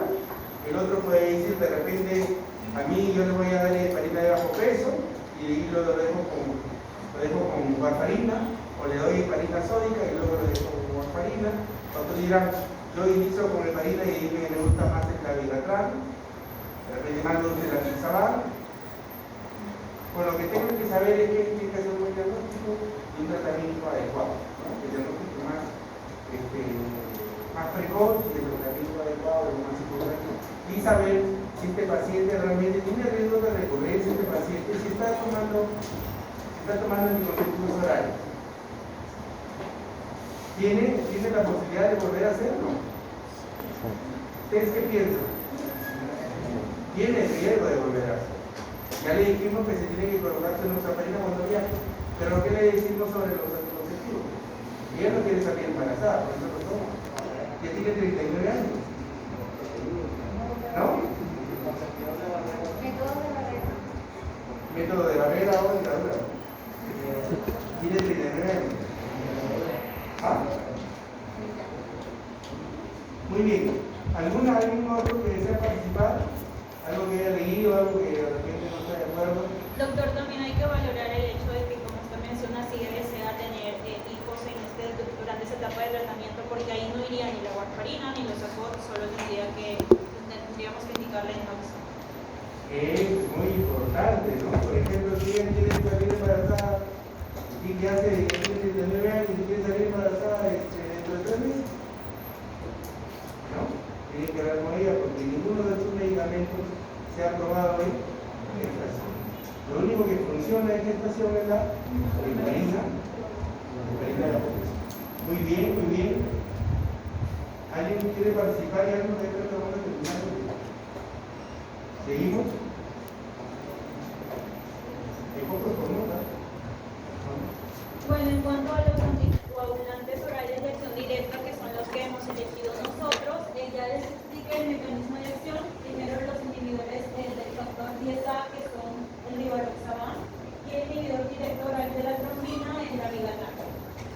el otro puede decir de repente, a mí yo le voy a dar heparina de bajo peso y ahí lo dejo con warfarina, o le doy heparina sódica y luego lo dejo con warfarina. Otros dirán, yo inicio con heparina y ahí me gusta más el clavigatran, de repente más los de la mixaban. Pues lo que tengo que saber es que tiene que hacer un buen diagnóstico y un tratamiento adecuado, ¿no? El diagnóstico más precoz y el tratamiento adecuado es lo más importante. Y saber si este paciente realmente tiene riesgo de recurrencia, este paciente, si está tomando anticonceptivos orales. ¿Tiene la posibilidad de volver a hacerlo? ¿Ustedes qué piensan? Tiene riesgo de volver a hacer. Ya le dijimos que se tiene que colocarse en noxaparina cuando viaje, pero ¿qué le decimos sobre los anticonceptivos? Y ella no quiere salir embarazada, por eso lo toma. Ya tiene 39 años. ¿No? Método de barrera o dictadura. Tiene 39 años. ¿Ah? Muy bien. ¿Algún otro que desea participar? ¿Algo que haya leído? ¿Algo que de repente no esté de acuerdo? Doctor, también hay que valorar el hecho de que, como usted menciona, si desea tener hijos durante esa etapa de tratamiento, porque ahí no iría ni la warfarina ni los ACOT, solo tendríamos que indicarle entonces. Es muy importante, ¿no? Por ejemplo, si ella quiere salir embarazada y que hace 39 años y quiere salir embarazada dentro de 3 meses, ¿no? Tiene que hablar con ella porque ninguno de estos medicamentos se ha probado en gestación. Lo único que funciona en gestación es la heparina de la potencia. Muy bien, muy bien. ¿Alguien quiere participar y algo de esto que vamos a terminar? ¿Seguimos? Hay pocos por nota. Bueno, en cuanto a los anticoagulantes orales de acción directa, que son los que hemos elegido nosotros, ya les expliqué el mecanismo de acción. Primero los inhibidores del factor 10A, que son el rivaroxaban, y el inhibidor directo oral de la trombina en la vigatrana.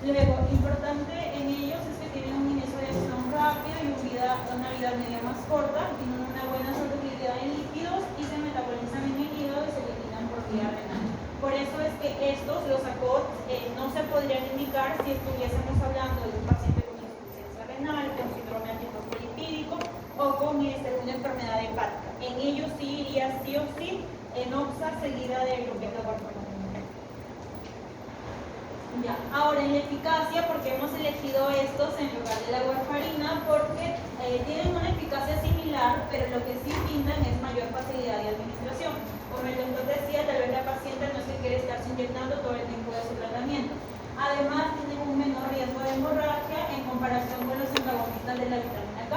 Luego, importante en ellos es que tienen un inicio de acción rápido y una vida media más corta, tienen una buena solubilidad en líquidos y se metabolizan en el hígado y se eliminan por vía renal. Por eso es que estos, los ACOT, no se podrían indicar si estuviésemos hablando de un paciente con insuficiencia renal, con síndrome antifosfolipídico o con una enfermedad hepática. En ellos sí iría sí o sí en oxa seguida de lo que es la warfarina. Ya. Ahora, en la eficacia, porque hemos elegido estos en lugar de la warfarina, porque tienen una eficacia similar, pero lo que sí brindan es mayor facilidad de administración. Como el doctor decía, tal vez la paciente no se quiere estarse inyectando todo el tiempo de su tratamiento. Además, tienen un menor riesgo de hemorragia en comparación con los antagonistas de la vitamina K.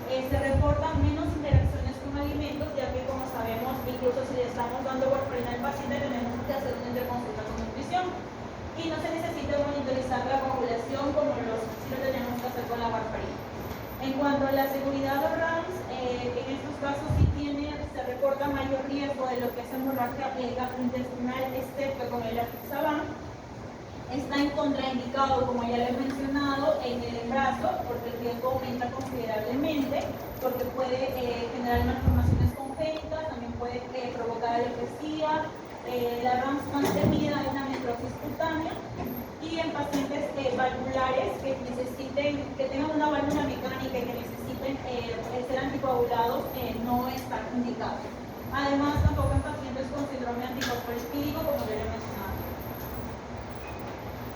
Se reportan menos interacciones con alimentos, ya que, como sabemos, incluso si le estamos dando warfarina al paciente, tenemos que hacer una interconsulta con nutrición. Y no se necesita monitorizar la coagulación como si lo tenemos que hacer con la warfarina. En cuanto a la seguridad de RAMS, en estos casos sí se reporta mayor riesgo de lo que es hemorragia gastrointestinal, excepto con el apixaban. Está en contraindicado, como ya le he mencionado, en el embarazo, porque el riesgo aumenta considerablemente, porque puede generar malformaciones congénitas, también puede provocar alopecia. La RAMS más temida es la necrosis cutánea, y en pacientes valvulares que tengan una válvula mecánica y que necesiten ser anticoagulados no están indicados. Además, tampoco en pacientes con síndrome antifosfolipídico, como ya le he mencionado.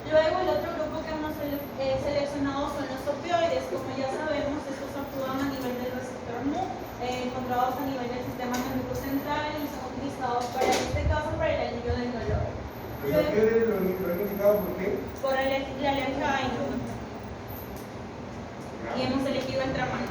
Luego, el otro grupo que hemos seleccionado son los opioides. Como ya sabemos, estos actúan a nivel del receptor MU, encontrados a nivel del sistema nervioso central y son utilizados para este caso para el alivio del dolor. ¿Los opioides lo han indicado por qué? Por la alergia a insulina. Y hemos elegido el tramal.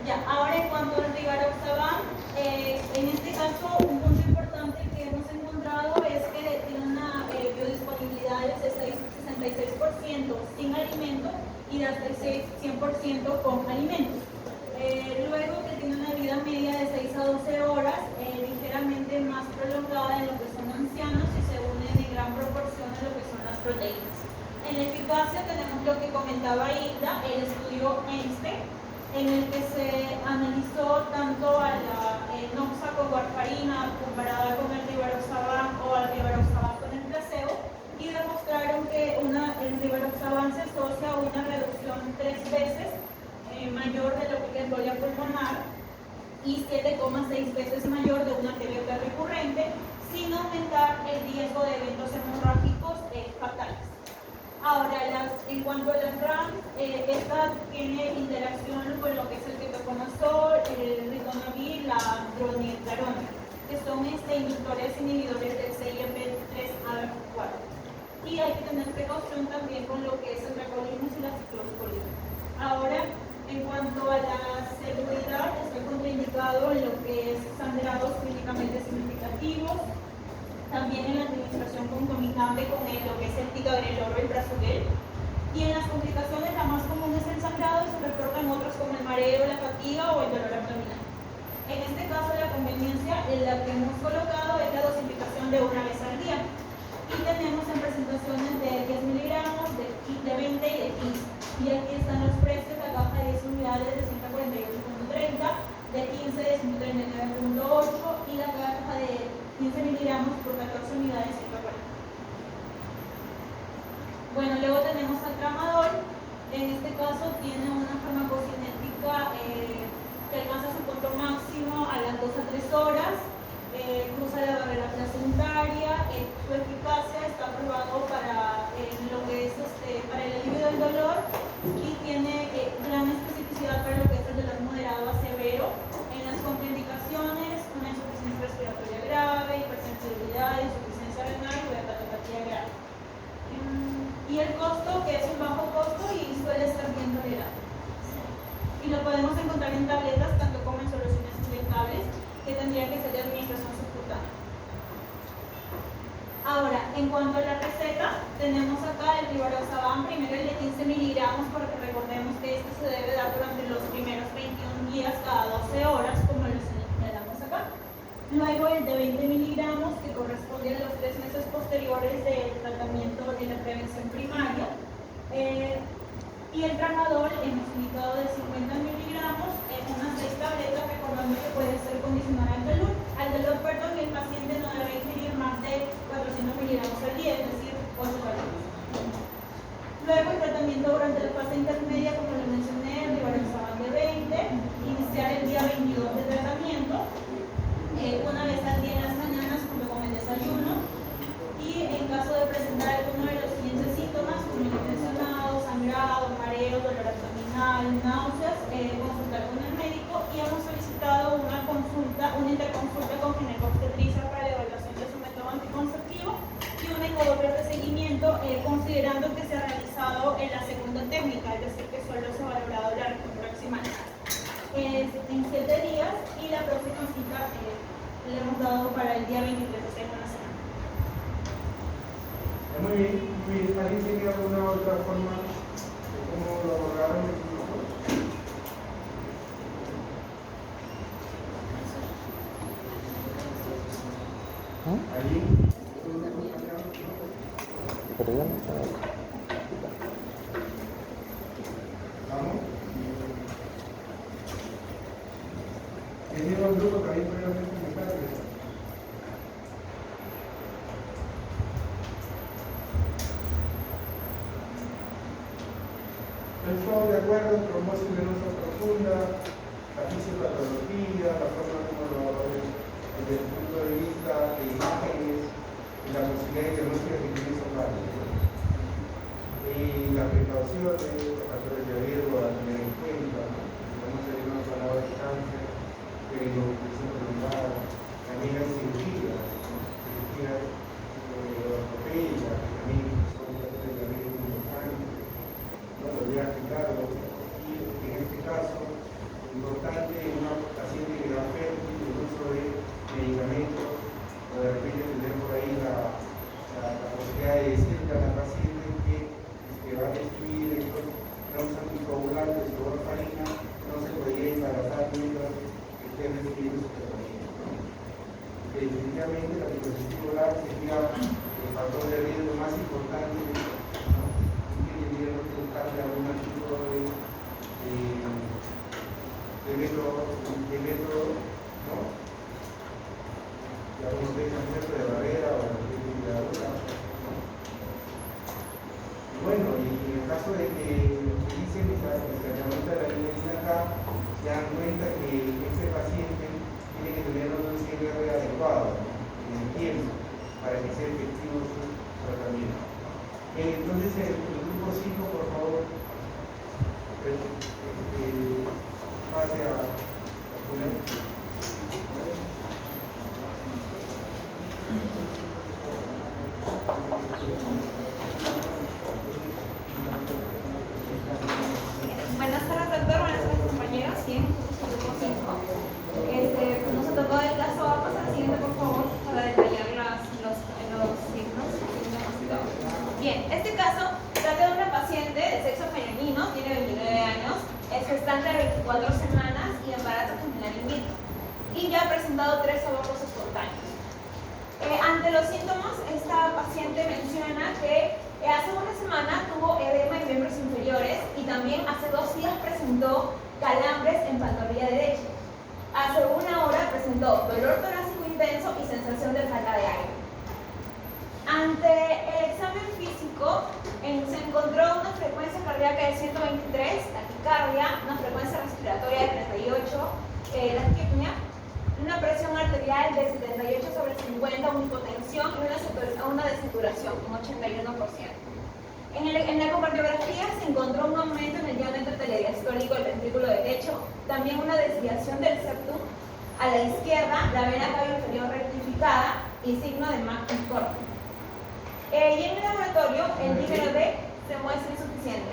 Ya, ahora en cuanto al rivaroxaban, en este caso un punto importante que hemos encontrado es que tiene una biodisponibilidad del 66% sin alimento y de hasta el 100% con alimentos. Luego que tiene una vida media de 6 a 12 horas, ligeramente más prolongada en lo que son ancianos y se une en gran proporción a lo que son las proteínas. En la eficacia tenemos lo que comentaba Hilda, el estudio Einstein, en el que se analizó tanto a la noxa con warfarina comparada con el rivaroxaban o al rivaroxaban con el placebo, y demostraron que el rivaroxaban se asocia a una reducción 3 veces mayor de lo que es embolia pulmonar y 7,6 veces mayor de una TBP recurrente, sin aumentar el riesgo de eventos hemorrágicos fatales. Ahora, en cuanto a las RAMS, esta tiene interacción con lo que es el ketoconazol, el ritonavir, la dronitrarona, que son inductores inhibidores del CYP3A4. Y hay que tener precaución también con lo que es el recolismo y la ciclosporina. Ahora, En cuanto a la seguridad, está contraindicado en lo que es sangrados clínicamente significativos, también en la administración concomitante con lo que es el ticagrelor o el prasugrel. Y en las complicaciones, la más común es el sangrado y se reportan otros como el mareo, la fatiga o el dolor abdominal. En este caso, la conveniencia en la que hemos colocado es la dosificación de una vez al día. Y tenemos en presentaciones de 10 miligramos, de 20 y de 15. Y aquí están los precios: la caja de 10 unidades de 148,30, de 15 de 139,8 y la caja de 15 miligramos por 14 unidades de 140. Bueno, luego tenemos al tramadol. En este caso tiene una farmacocinética que alcanza su punto máximo a las 2 a 3 horas, cruza la barrera placentaria, su eficacia está aprobado para lo que es para el alivio del dolor y tiene gran especificidad para lo que es el dolor moderado a severo. En las contraindicaciones, una insuficiencia respiratoria grave, hipersensibilidad, insuficiencia renal y hepatopatía grave. Y el costo, que es un bajo costo y suele ser bien tolerado. Y lo podemos encontrar en tabletas, tanto como en soluciones inyectables, que tendría que ser de administración subcutánea. Ahora, en cuanto a la receta, tenemos acá el rivaroxaban, primero el de 15 miligramos, porque recordemos que este se debe dar durante los primeros 21 días cada 12 horas, como lo señalamos acá. Luego el de 20 miligramos, que corresponde a los 3 meses posteriores del tratamiento de la prevención primaria. Y el tramadol hemos indicado de 50 miligramos en unas 6 tabletas, recordando que puede ser condicional al dolor. Y el paciente no debe ingerir más de 400 miligramos al día, es decir, 8 calorías. Luego el tratamiento durante la fase intermedia, como lo mencioné, el rivaroxaban de 20, iniciar el día 22 de tratamiento, una vez al día en las mañanas junto con el desayuno, y en caso de presentar alguno de los siguientes síntomas, como el mencionado, sangrado, mareo, dolor abdominal, náuseas, consultar con el médico. Y hemos solicitado una interconsulta con ginecobstetricia para la evaluación de su método anticonceptivo y un ecodoppler de seguimiento, considerando que se ha realizado en la segunda técnica, es decir, que solo se ha valorado la región proximal en 7 días, y la próxima cita le hemos dado para el día 23, o sea, en una semana. Muy bien, muy bien. ¿Alguien tiene alguna otra forma de cómo lo abordaron el grupo? ¿Alguien? Perdón. ¿Vamos? ¿Tiene un grupo también previamente comentado? Estamos de acuerdo en trombosis venosa profunda, la fisiopatología, la forma como lo valores desde el punto de vista de imágenes y la posibilidad de diagnóstica que tiene esos varios. Y las precauciones, los factores de riesgo a tener en cuenta, vamos a ir una palabra de cáncer, pero lumbar, también hay cirugías ortopédicas, que también son factores de riesgo importantes. Claro, y en este caso, importante en una paciente que da fértil, el uso de medicamentos, o de repente tener por ahí la posibilidad de decirle a la paciente que va a recibir estos nuevos anticoagulantes o warfarina, no se podría embarazar mientras esté recibiendo su tratamiento. Definitivamente la disposición oral sería el factor de riesgo más importante, de algún tipo de método, ¿no? Ya como ustedes han hecho de barrera o de cuidadora, ¿no? Y bueno, y en el caso de que utilicen esa herramienta de la medicina acá, se dan cuenta que este paciente tiene que tener un CMR adecuado, ¿no? En el tiempo, para que sea efectivo su tratamiento. Entonces, el grupo 5, por favor, pase a poner. Buenas tardes, doctor. Buenas 4 semanas y embarazo gemelar in vitro. Y ya ha presentado 3 abortos espontáneos. Ante los síntomas, esta paciente menciona que hace una semana tuvo edema en miembros inferiores y también hace 2 días presentó calambres en pantorrilla derecha. Hace 1 hora presentó dolor torácico intenso y sensación de falta de aire. Ante el examen físico, se encontró una frecuencia cardíaca de 123, taquicardia, una frecuencia respiratoria de 38, la taquipnea, una presión arterial de 78/50, una hipotensión y una desaturación, un 81%. En la ecocardiografía se encontró un aumento en el diámetro telediastólico del ventrículo derecho, también una desviación del septum a la izquierda, la vena cava inferior rectificada y signo de McCormick. Y en el laboratorio el dímero D se muestra insuficiente.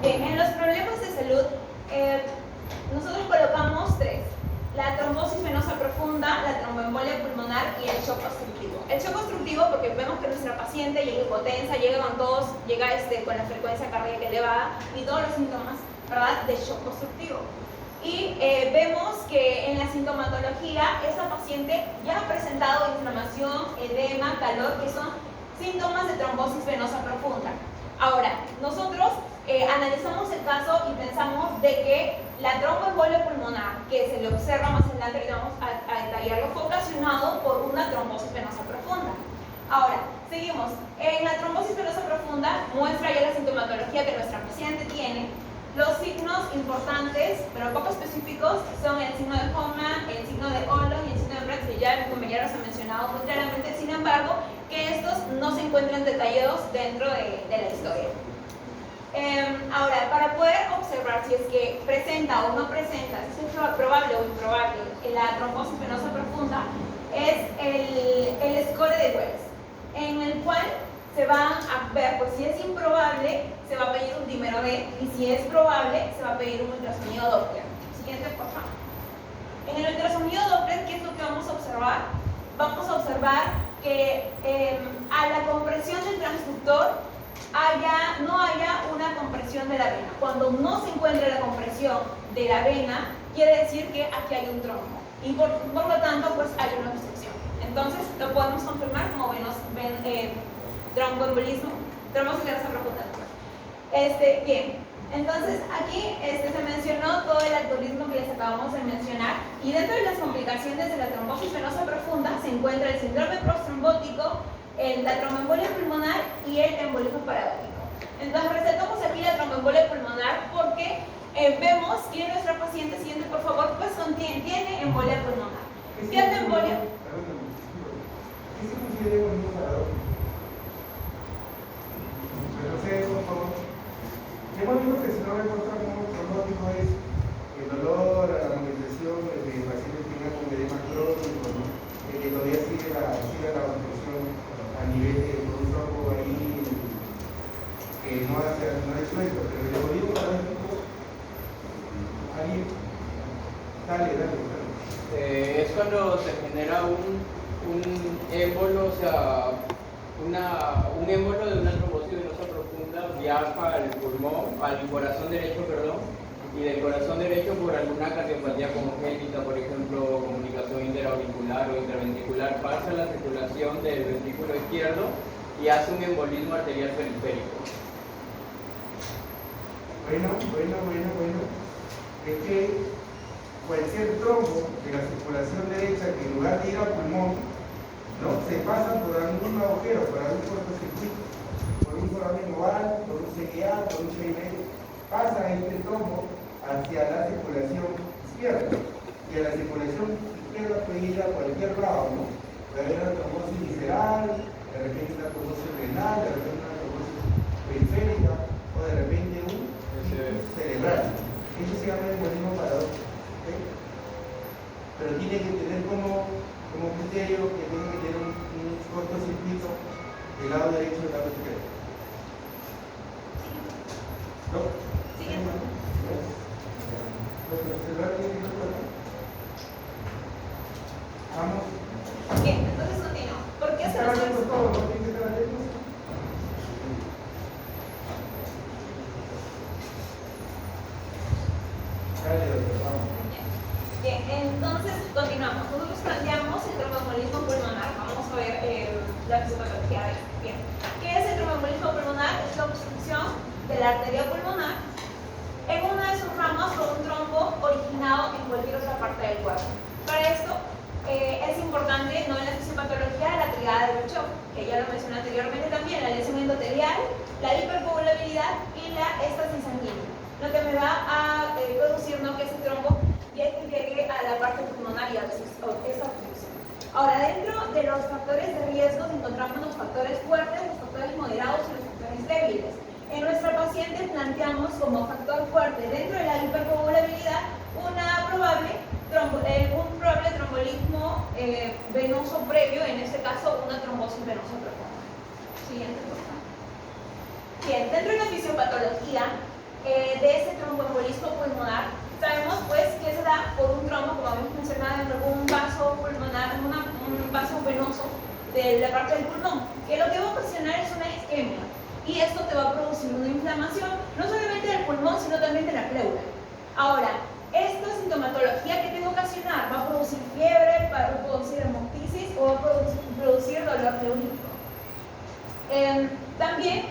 Bien, en los problemas de salud, nosotros colocamos 3. La trombosis venosa profunda, la tromboembolia pulmonar y el shock obstructivo. El shock obstructivo porque vemos que nuestra paciente llega hipotensa, llega con tos, llega con la frecuencia cardíaca elevada y todos los síntomas, ¿verdad?, de shock obstructivo. Y vemos que en la sintomatología esta paciente ya ha presentado inflamación, edema, calor, que son síntomas de trombosis venosa profunda. Ahora, nosotros analizamos el caso y pensamos de que la tromboembolia pulmonar, que se le observa más adelante y vamos a detallarlo, fue ocasionado por una trombosis venosa profunda. Ahora, seguimos. En la trombosis venosa profunda muestra ya la sintomatología que nuestra paciente tiene. Los signos importantes, pero poco específicos, son el signo de Hoffmann, el signo de Olon y el signo de Brax, que ya mi compañero los ha mencionado muy claramente. Sin embargo, que estos no se encuentran detallados dentro de la historia. Ahora, para poder observar si es que presenta o no presenta, si es probable o improbable la trombosis venosa profunda, es el score de Wells, en el cual se va a ver, pues si es improbable, se va a pedir un dímero D, y si es probable, se va a pedir un ultrasonido Doppler. Siguiente, por favor. En el ultrasonido Doppler, ¿qué es lo que vamos a observar? Vamos a observar que a la compresión del transductor no haya una compresión de la vena. Cuando no se encuentra la compresión de la vena, quiere decir que aquí hay un trombo. Y por lo tanto, pues hay una obstrucción. Entonces, lo podemos confirmar como tromboembolismo, trombosis venosa profunda. Bien, entonces aquí se mencionó todo el algoritmo que les acabamos de mencionar, y dentro de las complicaciones de la trombosis venosa profunda se encuentra el síndrome postrombótico, la tromboembolia pulmonar y el embolismo paradójico. Entonces resaltamos aquí la tromboembolia pulmonar porque vemos que nuestra paciente, siguiente por favor, pues tiene embolia pulmonar. ¿Qué es la embolia? ¿Qué se considera embolismo paradójico? Entonces, por favor, hemos visto que si no me encuentra como trombótico es el dolor, la movilización, el paciente que tenga con edema crónico, ¿no? Que todavía sigue la obstrucción a nivel de un trombo ahí que no ha resuelto, pero el embolismo paradójico, alguien, dale. Es cuando se genera un émbolo, o sea, un émbolo de una trombosis venosa profunda viaja al pulmón, al corazón derecho, perdón, y del corazón derecho por alguna cardiopatía congénita, por ejemplo, comunicación interauricular o interventricular, pasa la circulación del ventrículo izquierdo y hace un embolismo arterial periférico. Bueno. Es que cualquier trombo de la circulación derecha que en lugar de ir al pulmón, ¿no?, se pasa por algún agujero, por algún cortocircuito, por un foramen oval, por un CGA, por un CIB, pasa este trombo hacia la circulación izquierda. Y a la circulación izquierda puede ir a cualquier lado, ¿no? Puede haber una trombosis visceral, de repente una trombosis renal, de repente una trombosis periférica, o de repente un cerebral. Eso se llama embolismo paradójico. ¿Okay? Pero tiene que tener como criterio que tiene que tener un cortocircuito del lado derecho y del lado izquierdo. ¿No? Siguiente. Vamos. Bien, entonces continúo. ¿Por qué se ¿Están atentos todos? ¿No tienen que estar atentos? Dale, doctor, vamos. Bien, entonces continuamos. Nosotros planteamos el tromboembolismo pulmonar. Vamos a ver la fisiopatología de esto. Bien, ¿qué es el tromboembolismo pulmonar? Es la obstrucción de la arteria pulmonar en una de sus ramas por un trombo originado en cualquier otra parte del cuerpo. Para esto es importante, no en la fisiopatología, la tríada de Virchow, que ya lo mencioné anteriormente también, la lesión endotelial, la hipercoagulabilidad y la éstasis sanguínea. Lo que me va a producir que ese trombo llegue a la parte pulmonar y a esa obstrucción. Ahora, dentro de los factores de riesgo encontramos los factores fuertes, los factores moderados y los factores débiles. En nuestra paciente planteamos como factor fuerte dentro de la hipercoagulabilidad un probable trombolismo venoso previo, en este caso una trombosis venosa profunda. Siguiente, por favor. Bien, dentro de la fisiopatología de ese tromboembolismo pulmonar, sabemos pues que se da por un trombo, como habíamos mencionado, en un vaso pulmonar, un vaso venoso de la parte del pulmón, que lo que va a ocasionar es una isquemia. Y esto te va a producir una inflamación, no solamente del pulmón, sino también de la pleura. Ahora, esta sintomatología que te va a ocasionar va a producir fiebre, va a producir hemoptisis o va a producir dolor pleúrico. También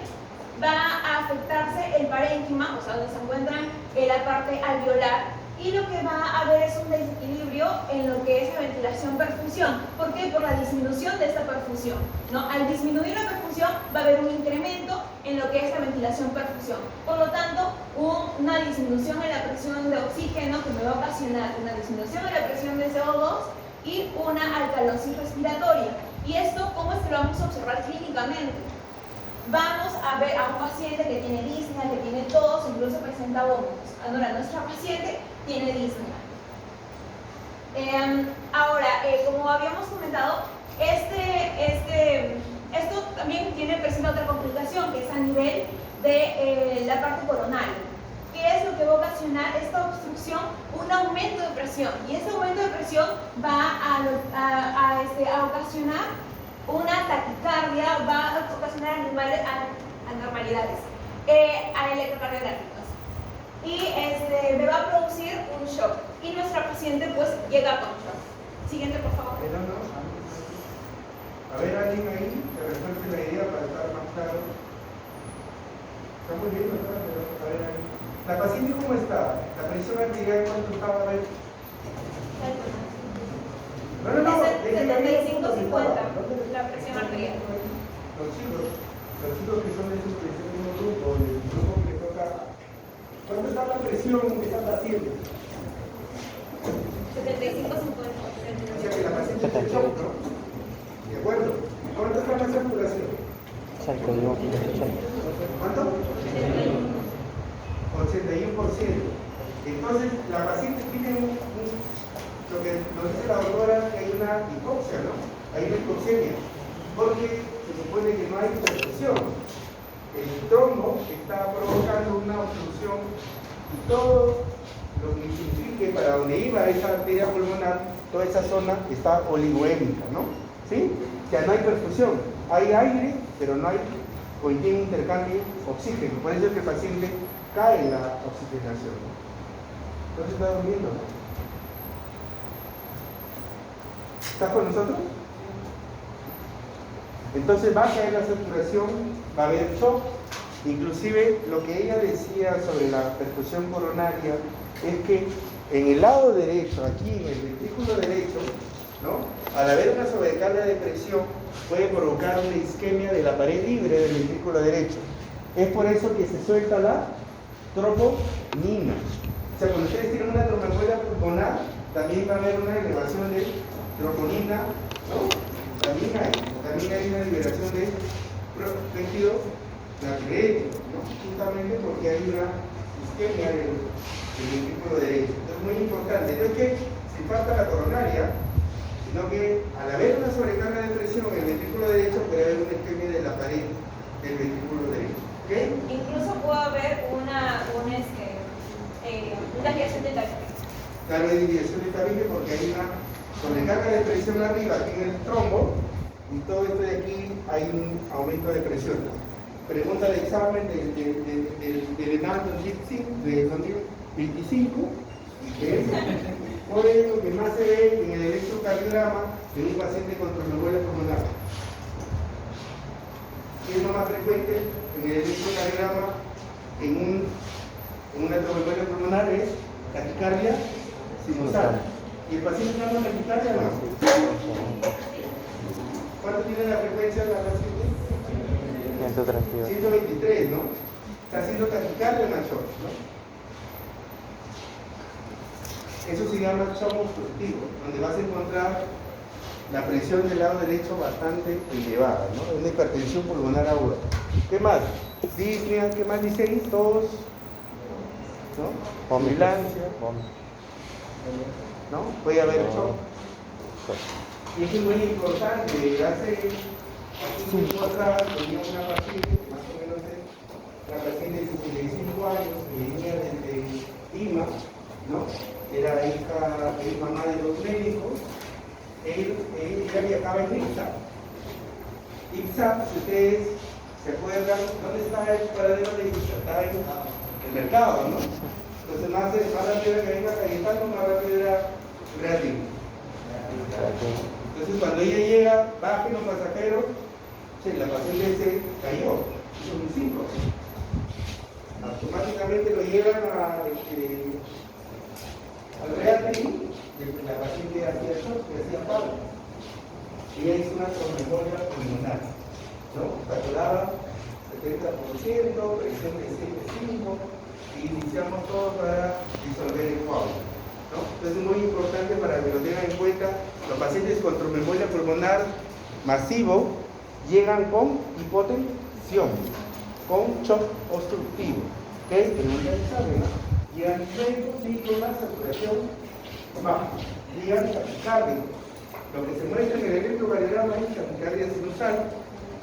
va a afectarse el parénquima, o sea, donde se encuentra la parte alveolar, y lo que va a haber es un desequilibrio en lo que es la ventilación-perfusión. ¿Por qué? Por la disminución de esta perfusión, ¿no? Al disminuir la perfusión va a haber un incremento en lo que es la ventilación-perfusión. Por lo tanto, una disminución en la presión de oxígeno que me va a ocasionar una disminución en la presión de CO2 y una alcalosis respiratoria. ¿Y esto cómo es que lo vamos a observar clínicamente? Vamos a ver a un paciente que tiene disnea, que tiene tos, incluso presenta vómitos. Ahora, nuestra paciente tiene disnea. Ahora, como habíamos comentado, esto también presenta otra complicación, que es a nivel de la parte coronaria. ¿Qué es lo que va a ocasionar esta obstrucción? Un aumento de presión. Y ese aumento de presión va a ocasionar una taquicardia, va a ocasionar anormalidades electrocardiográficas. Y me va a producir un shock. Y nuestra paciente pues llega con shock. Siguiente, por favor. A ver, alguien ahí que refuerce la idea para estar más claro. Estamos viendo, ¿no? A ver, ahí. ¿La paciente cómo está? ¿La presión arterial cuánto estaba? A ver. No. Es el 75-50, la presión arterial. Los chicos que son de su mismo grupo, el grupo que le toca. ¿Cuánto está la presión que está haciendo? 75-50. O sea que la paciente está en shock, ¿no? De acuerdo. ¿Cuánto está la saturación? ¿Cuánto? 81%. Entonces, la paciente tiene lo que nos dice la doctora, que hay una hipoxia, ¿no? Hay una hipoxemia, porque se supone que no hay perfusión. El trombo está provocando una obstrucción y todo lo que signifique para donde iba esa arteria pulmonar, toda esa zona está oligoémica, ¿no? ¿Sí? O sea, no hay perfusión. Hay aire, pero no hay continuo intercambio oxígeno. Por eso es que el paciente cae en la oxigenación. Entonces está durmiendo, ¿no? ¿Estás con nosotros? Entonces va a caer la saturación, va a haber shock. Inclusive lo que ella decía sobre la perfusión coronaria es que en el lado derecho, aquí en el ventrículo derecho, ¿no? Al haber una sobrecarga de presión puede provocar una isquemia de la pared libre del ventrículo derecho. Es por eso que se suelta la troponina. O sea, cuando ustedes tienen una tromboembolia pulmonar, también va a haber una elevación de troponina, ¿no? También hay una liberación de péptido natriurético, ¿no? Justamente porque hay una isquemia del ventrículo derecho. Esto es muy importante. No es que si falta la coronaria, sino que al haber una sobrecarga de presión en el ventrículo derecho puede haber una isquemia de la pared del ventrículo derecho. ¿Okay? Incluso puede haber una desviación de tabique. Claro, hay desviación de tabique porque hay una sobrecarga de presión arriba aquí en el trombo y todo esto de aquí hay un aumento de presión. Pregunta de examen del ENAM de 2025, ¿Ves? Por eso lo que más se ve en el electrocardiograma en un paciente con tromboembolia pulmonar. ¿Qué es lo más frecuente en el electrocardiograma en una tromboembolia pulmonar? Es taquicardia sinusal. ¿Y el paciente tiene una taquicardia no? ¿Cuánto tiene la frecuencia de la paciente? 132. 123, ¿no? Está haciendo taquicardia en el shock, ¿no? Eso se llama shock obstructivo, donde vas a encontrar la presión del lado derecho bastante elevada, ¿no? Una hipertensión pulmonar aguda. ¿Qué más? Disnea, ¿qué más dice ahí? Tos, ¿no? Ambulancia, ¿no? Puede haber shock. Y eso es muy importante. Hace 5 atrás tenía una paciente, más o menos es la paciente de 65 años, que venía desde Lima, ¿no? Era hija, es mamá de 2 médicos. Ella viajaba en IPSA. IPSA, si ustedes se acuerdan, ¿dónde está el paradero de IPSA? Estaba en el mercado, ¿no? Entonces más rápido era que venga Cayetano, más rápido era Real. Entonces cuando ella llega, bajen los pasajeros, la paciente se cayó, hizo un 5. Automáticamente lo llevan al Real, la paciente hacía shock, hacía paro. Ella hizo una tromboembolia pulmonar, ¿no? Saturaba 70%, presión de 7,5 y iniciamos todo para disolver el coágulo, ¿no? Entonces es muy importante para que lo tengan en cuenta. Los pacientes con tromboembolia pulmonar masivo llegan con hipotensión, con shock obstructivo, que es el organizable, ¿no? Llegan síntomas, saturación baja, llegan taquicardia. Lo que se muestra en el electrocardiograma es taquicardia sinusal,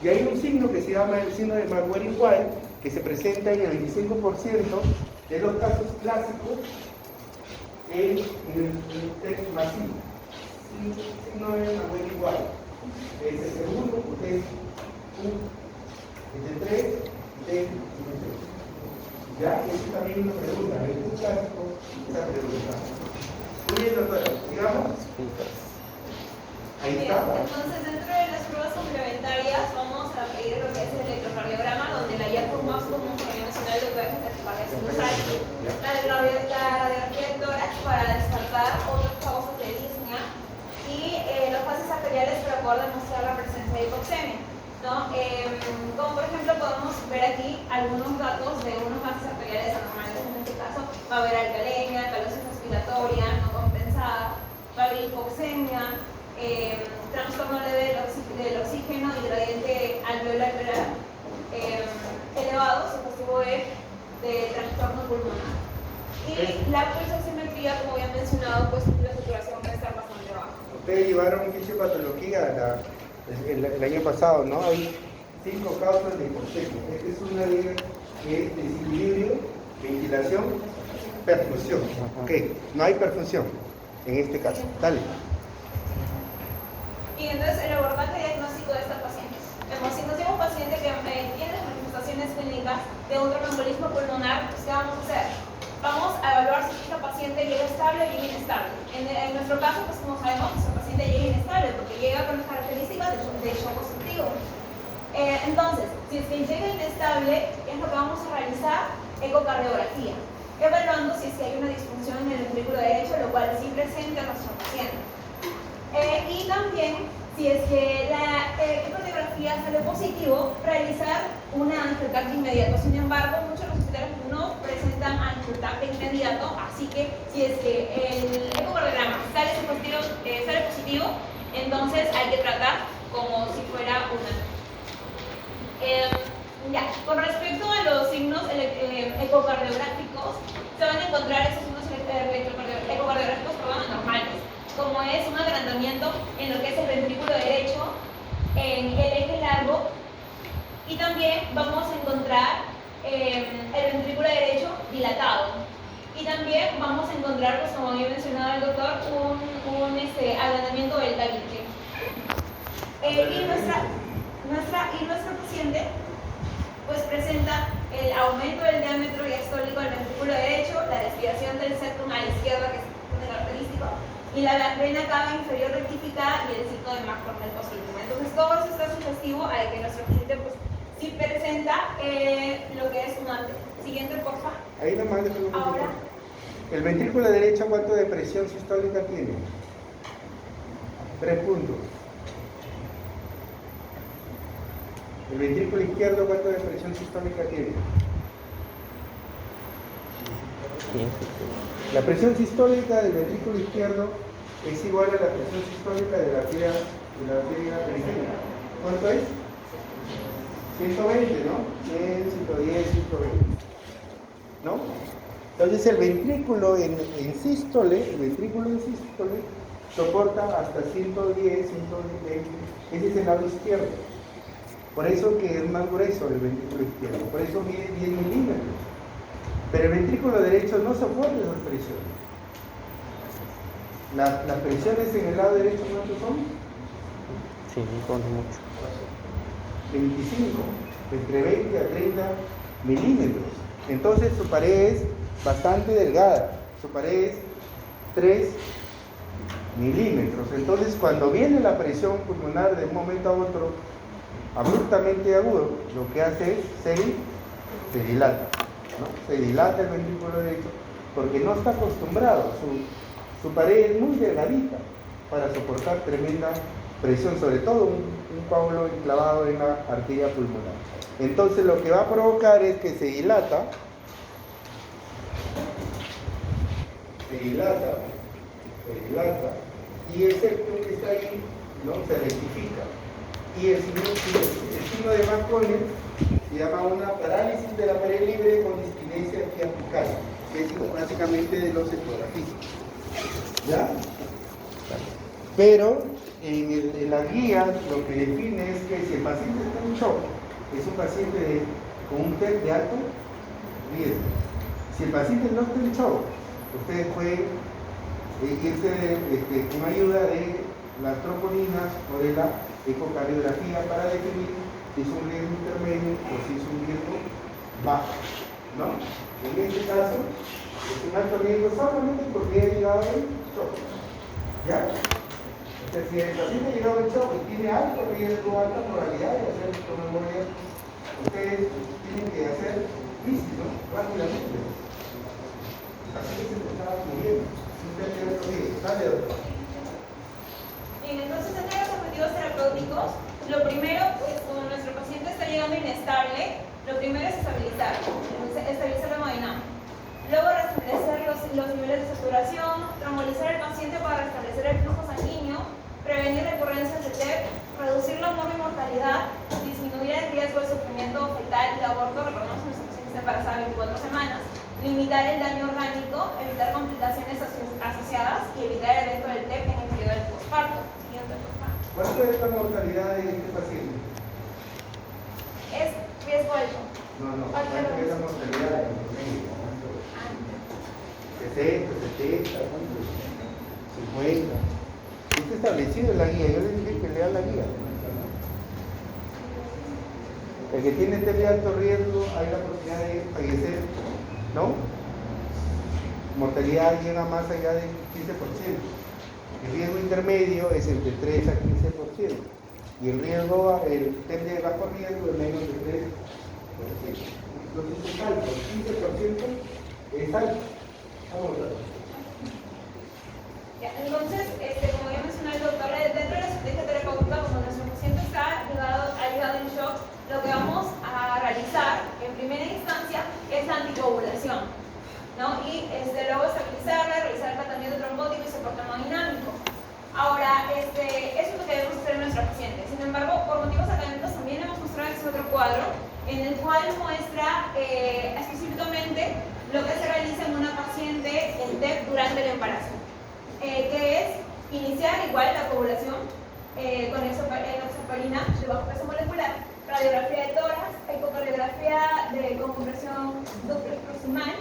y hay un signo que se llama el signo de Maguire-Wild, que se presenta en el 25% de los casos clásicos en el test masivo. Signo de Maguire-Wild. Es el segundo, es el 3, ya, eso también nos pregunta, es un clásico, esa pregunta. Muy bien, doctora, sigamos. Ahí Bien, está. entonces dentro de las pruebas complementarias vamos a pedir lo que es el electrocardiograma, donde la hallazgo más común que había mencionado el doctor es la taquicardia sinusal, la radiografía de tórax para descartar otras causas de disnea y los fases arteriales para poder demostrar la presencia de hipoxemia, ¿no? Como por ejemplo podemos ver aquí algunos datos de unos fases arteriales anormales. En este caso va a haber alcalemia, calosis respiratoria no compensada, va a haber hipoxemia, trastorno leve del oxígeno y gradiente alveolar elevado, supositivo de trastorno pulmonar. Y la pulsoximetría, como había mencionado, pues la saturación va a estar bastante baja. Ustedes llevaron fisiopatología el año pasado, ¿no? Hay 5 causas de hipoxemia. Esta es una de ellas que es desequilibrio, ventilación, perfusión. Ok, no hay perfusión en este caso. Dale. Y entonces el abordaje diagnóstico de esta paciente. Si nos llega un paciente que tiene las manifestaciones clínicas de un tromboembolismo pulmonar, pues ¿qué vamos a hacer? Vamos a evaluar si esta paciente llega estable o llega inestable. En nuestro caso, pues como sabemos, esta paciente llega inestable porque llega con las características de shock obstructivo. Entonces, si es que llega inestable, es lo que vamos a realizar ecocardiografía, evaluando si es que hay una disfunción en el ventrículo derecho, lo cual sí presenta a nuestro paciente. Y también, si es que la ecografía sale positivo, realizar una angiocardia inmediato. Sin embargo, muchos de los hospitales no presentan angiocardia inmediato, así que si es que el ecocardiograma sale positivo, entonces hay que tratar como si fuera una. Con respecto a los signos ecocardiográficos, se van a encontrar esos signos ecocardiográficos anormales, como es un agrandamiento en lo que es el ventrículo derecho, en el eje largo, y también vamos a encontrar el ventrículo derecho dilatado. Y también vamos a encontrar, pues como había mencionado el doctor, un agrandamiento del tabique. Y nuestra paciente pues presenta el aumento del diámetro, ya sistólico del ventrículo derecho, la desviación del septum a la izquierda, que es un característico, y la vena cava inferior rectificada y el ciclo de McCormick positivo. Entonces todo eso está sugestivo a que nuestro paciente pues, sí presenta lo que es un antes. Siguiente, por favor. Ahí nomás le pregunto. Ahora. ¿El ventrículo derecho cuánto de presión sistólica tiene? 3 puntos. ¿El ventrículo izquierdo cuánto de presión sistólica tiene? La presión sistólica del ventrículo izquierdo es igual a la presión sistólica de la arteria periférica. ¿Cuánto es? 120, ¿no? 100, 110, 120. ¿No? Entonces el ventrículo en sístole, soporta hasta 110, 120. Ese es el lado izquierdo. Por eso que es más grueso el ventrículo izquierdo. Por eso mide 10 milímetros. Pero el ventrículo derecho no soporta esas presiones. Las presiones en el lado derecho, ¿cuántos son? Sí, con mucho. 25, entre 20 a 30 milímetros. Entonces su pared es bastante delgada. Su pared es 3 milímetros. Entonces cuando viene la presión pulmonar de un momento a otro, abruptamente agudo, lo que hace es se dilata. ¿No? Se dilata el ventrículo derecho porque no está acostumbrado, su pared es muy delgadita para soportar tremenda presión, sobre todo un coágulo enclavado en la arteria pulmonar. Entonces lo que va a provocar es que se dilata y el septum que está ahí, ¿no? Se rectifica. Y el signo de McCormick se llama una parálisis de la pared libre con diskinesia apical, que es básicamente de los ecografistas. ¿Ya? Pero en la guía lo que define es que si el paciente está en shock, es un paciente con un TEP de alto riesgo. Si el paciente no está en shock, ustedes pueden irse con ayuda de las tromboninas o de la ecocardiografía para definir si es un riesgo intermedio o si es un riesgo bajo, ¿no? En este caso, es un alto riesgo solamente porque ha llegado el shock, ¿ya? Entonces, si el paciente ha llegado el shock y tiene alto riesgo, alta probabilidad de hacer pneumonía, ustedes tienen que hacer crisis, ¿no? Rápidamente. Así que se está muriendo. Dale, doctor. Bien, entonces entre los objetivos terapéuticos, lo primero, pues como nuestro paciente está llegando inestable, lo primero es estabilizar la hemodinámica. Luego restablecer los niveles de saturación, trombolizar al paciente para restablecer el flujo sanguíneo, prevenir recurrencias de TEP, reducir la mortalidad, disminuir el riesgo de sufrimiento fetal y aborto, recordemos que nuestra paciente está embarazada 24 semanas, limitar el daño orgánico, evitar complicaciones asociadas y evitar el evento del TEP en el periodo del posparto. ¿Cuánto es la mortalidad de este paciente? Es riesgo alto. No, ¿cuánto es la mortalidad de promedio? 60, 70, 50. Está establecido en la guía, yo les dije que lea la guía. El que tiene TEP de alto riesgo, hay la posibilidad de fallecer, ¿no? Mortalidad llega más allá del 15%. El riesgo intermedio es entre 3 a 15%. Y el TEP de bajo riesgo es menos de 3%. Entonces es alto, el 15% es alto. Vamos a ver. Ya, entonces, como ya mencionó el doctor, dentro de la estrategia terapéutica, como nuestro paciente ha llegado en shock, lo que vamos a realizar en primera instancia es la anticoagulación, ¿no? Y luego estabilizarla, realizar el tratamiento trombótico y soporte hemodinámico. Ahora, eso es lo que debemos hacer en nuestro paciente. Sin embargo, por motivos académicos también hemos mostrado este otro cuadro, en el cual muestra específicamente lo que se realiza en una paciente en TEP durante el embarazo, que es iniciar igual la coagulación con enoxaparina de bajo peso molecular, radiografía de tórax, ecocardiografía con compresión ductal proximal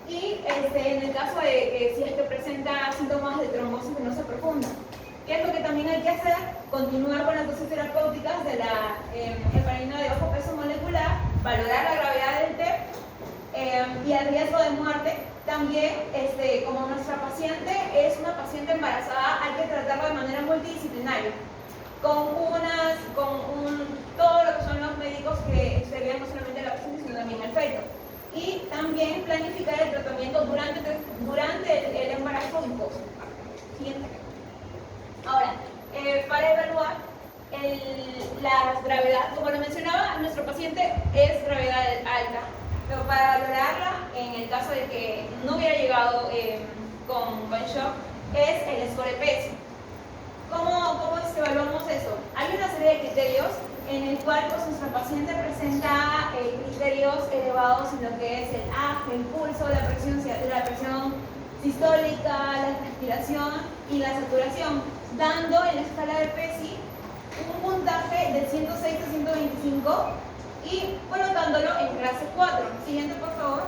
y en el caso de si es que presenta síntomas de trombosis venosa profunda. ¿Qué es lo que también hay que hacer? Continuar con las dosis terapéuticas de la heparina de bajo peso molecular, valorar la gravedad del TEP y el riesgo de muerte. También, como nuestra paciente es una paciente embarazada, hay que tratarla de manera multidisciplinaria, todo lo que son los médicos que se vean no solamente la paciente, sino también el feto. Y también planificar el tratamiento durante el embarazo y post. Siguiente. Ahora, para evaluar la gravedad, como lo mencionaba, nuestro paciente es gravedad alta, pero para valorarla, en el caso de que no hubiera llegado con shock, es el score PES. ¿Cómo evaluamos eso? Hay una serie de criterios en el cual pues, nuestra paciente presenta criterios elevados en lo que es el AG, el pulso, la presión sistólica, la respiración y la saturación, dando en la escala de PESI un puntaje de 106 a 125 y colocándolo en clase 4. Siguiente, por favor.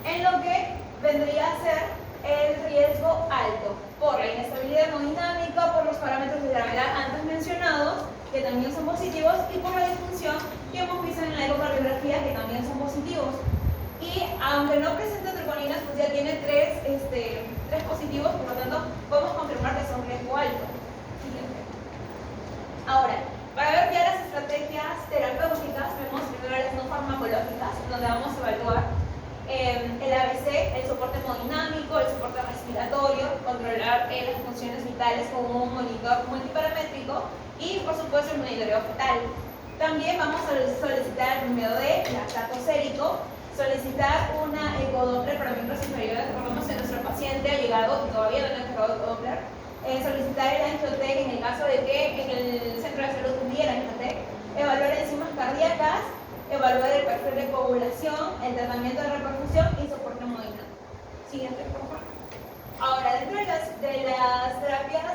En lo que vendría a ser el riesgo alto por la inestabilidad hemodinámica, por los parámetros de gravedad antes mencionados, que también son positivos, y por la disfunción que hemos visto en la ecocardiografía, que también son positivos. Y aunque no presenta triponinas, pues ya tiene tres positivos, por lo tanto podemos confirmar que son riesgo alto. Siguiente. Ahora, para ver ya las estrategias terapéuticas, vemos primero las no farmacológicas, donde vamos a evaluar el ABC, el soporte hemodinámico, el soporte respiratorio, controlar las funciones vitales con un monitor multiparamétrico y, por supuesto, el monitoreo fetal. También vamos a solicitar el número de lactato sérico, solicitar una ecodoppler para miembros inferiores. Recordemos que nuestro paciente ha llegado y todavía no ha entregado ecodoppler. Solicitar el angiotec en el caso de que en el centro de salud hubiera angiotec. Evaluar enzimas cardíacas, evaluar el perfil de coagulación, el tratamiento de reperfusión y soporte hemodinámico. Siguiente, por favor. Ahora, dentro de las terapias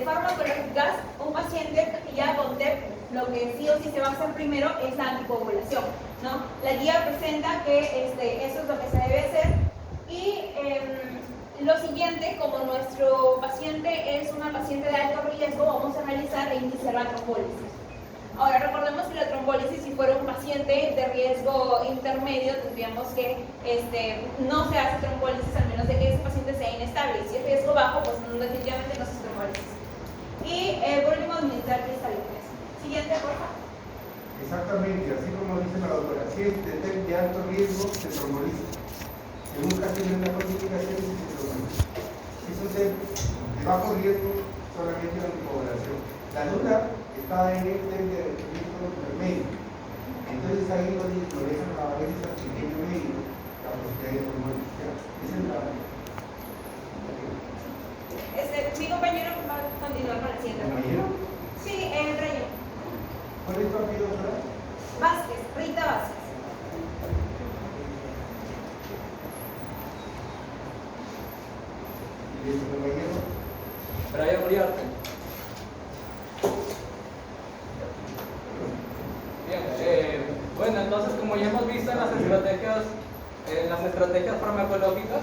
farmacológicas, un paciente ya con TEP, lo que sí o sí se va a hacer primero es la anticoagulación, ¿no? La guía presenta que eso es lo que se debe hacer y lo siguiente, como nuestro paciente es una paciente de alto riesgo, vamos a realizar e iniciar la trombólisis. Ahora, recordemos que la trombólisis, si fuera un paciente de riesgo intermedio, tendríamos que no se hace trombólisis al menos de que ese paciente sea inestable. Y si es riesgo bajo, pues definitivamente no se hace trombólisis. Y por último, administrar cristalinas. Siguiente, por favor. Exactamente, así como dice la doctora, si es de alto riesgo, se tromboliza. Si nunca tiene una clasificación, se tromboliza. Si es un de bajo riesgo, solamente la anticoagulación. La duda está en el de riesgo intermedio. Entonces ahí lo dejan a veces al criterio médico, la posibilidad de trombolización. Esa es la... Mi compañero va a continuar con la siguiente. ¿Compañero? Sí, el Rayo. ¿Cuál es tu apellido, doctora? Vázquez, Rita Vázquez. ¿Y tu compañero? Brian Uriarte. Bien, bueno, entonces como ya hemos visto en las estrategias farmacológicas,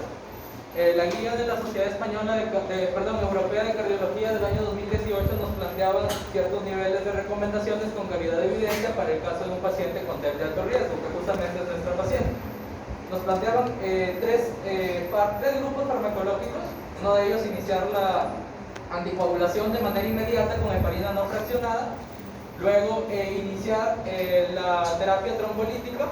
la guía de la Sociedad Española Europea de Cardiología del año 2018 nos planteaba ciertos niveles de recomendaciones con calidad de evidencia para el caso de un paciente con TEP de alto riesgo, que justamente es nuestro paciente. Nos planteaban tres grupos farmacológicos. Uno de ellos, iniciar la anticoagulación de manera inmediata con heparina no fraccionada. Luego, iniciar la terapia trombolítica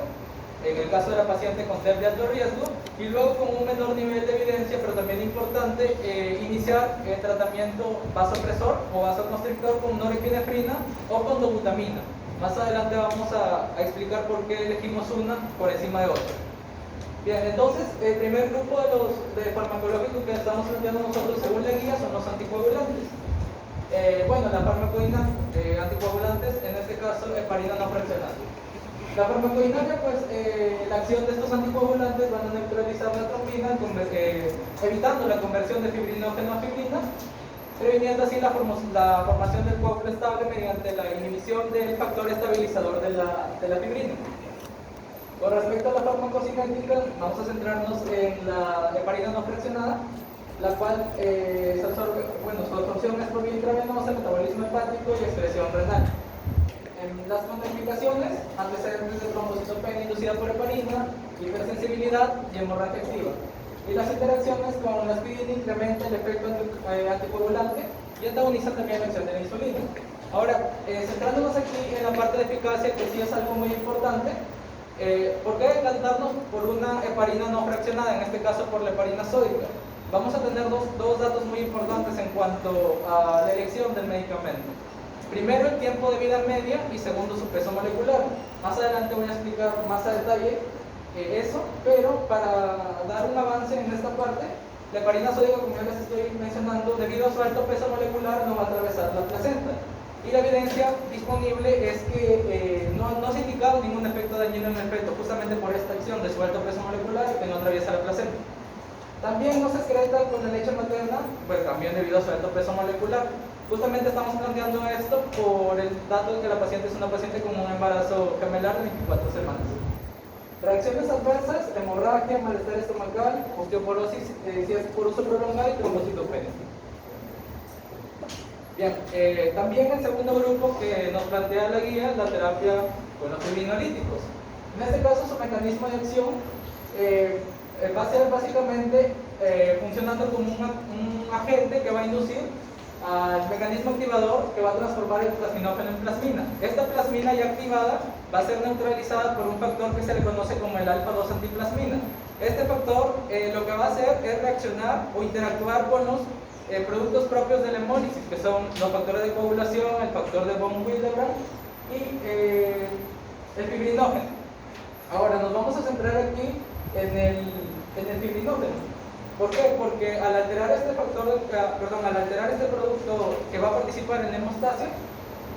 en el caso de la paciente con TEP de alto riesgo, y luego con un menor nivel de evidencia, pero también importante, iniciar el tratamiento vasopresor o vasoconstrictor con norepinefrina o con dobutamina. Más adelante vamos a explicar por qué elegimos una por encima de otra. Bien, entonces el primer grupo de farmacológicos que estamos planteando nosotros según la guía son los anticoagulantes. Bueno, la farmacodina anticoagulantes, en este caso heparina no fraccionada. La farmacodinaria, pues, la acción de estos anticoagulantes van a neutralizar la trombina, evitando la conversión de fibrinógeno a fibrina, previniendo así la formación del coágulo estable mediante la inhibición del factor estabilizador de la fibrina. Con respecto a la farmacocinética, vamos a centrarnos en la heparina no fraccionada, la cual su absorción es por vía intravenosa, metabolismo hepático y excreción renal. En las contraindicaciones, antecedentes de trombocitopenia inducida por heparina, hipersensibilidad y hemorragia activa. Y las interacciones con la aspirina incrementan el efecto anticoagulante y antagoniza también la acción de la insulina. Ahora, centrándonos aquí en la parte de eficacia, que sí es algo muy importante, ¿por qué decantarnos por una heparina no fraccionada, en este caso por la heparina sódica? Vamos a tener dos datos muy importantes en cuanto a la elección del medicamento. Primero, el tiempo de vida media y segundo, su peso molecular. Más adelante voy a explicar más a detalle eso, pero para dar un avance en esta parte, la heparina sódica, como ya les estoy mencionando, debido a su alto peso molecular, no va a atravesar la placenta. Y la evidencia disponible es que no se ha indicado ningún efecto dañino en el feto, justamente por esta acción de su alto peso molecular que no atraviesa la placenta. También no se excreta con la leche materna, pues también debido a su alto peso molecular. Justamente estamos planteando esto por el dato de que la paciente es una paciente con un embarazo gemelar de 24 semanas. Reacciones adversas, hemorragia, malestar estomacal, osteoporosis si es por uso prolongado y trombocitopenia. Bien, también el segundo grupo que nos plantea la guía es la terapia con los fibrinolíticos. En este caso su mecanismo de acción va a ser básicamente funcionando como un agente que va a inducir al mecanismo activador que va a transformar el plasminógeno en plasmina. Esta plasmina ya activada va a ser neutralizada por un factor que se le conoce como el alfa-2 antiplasmina. Este factor lo que va a hacer es reaccionar o interactuar con los productos propios de la hemólisis, que son los factores de coagulación, el factor de von Willebrand y el fibrinógeno. Ahora nos vamos a centrar aquí en el fibrinógeno. ¿Por qué? Porque al alterar este producto que va a participar en la hemostasia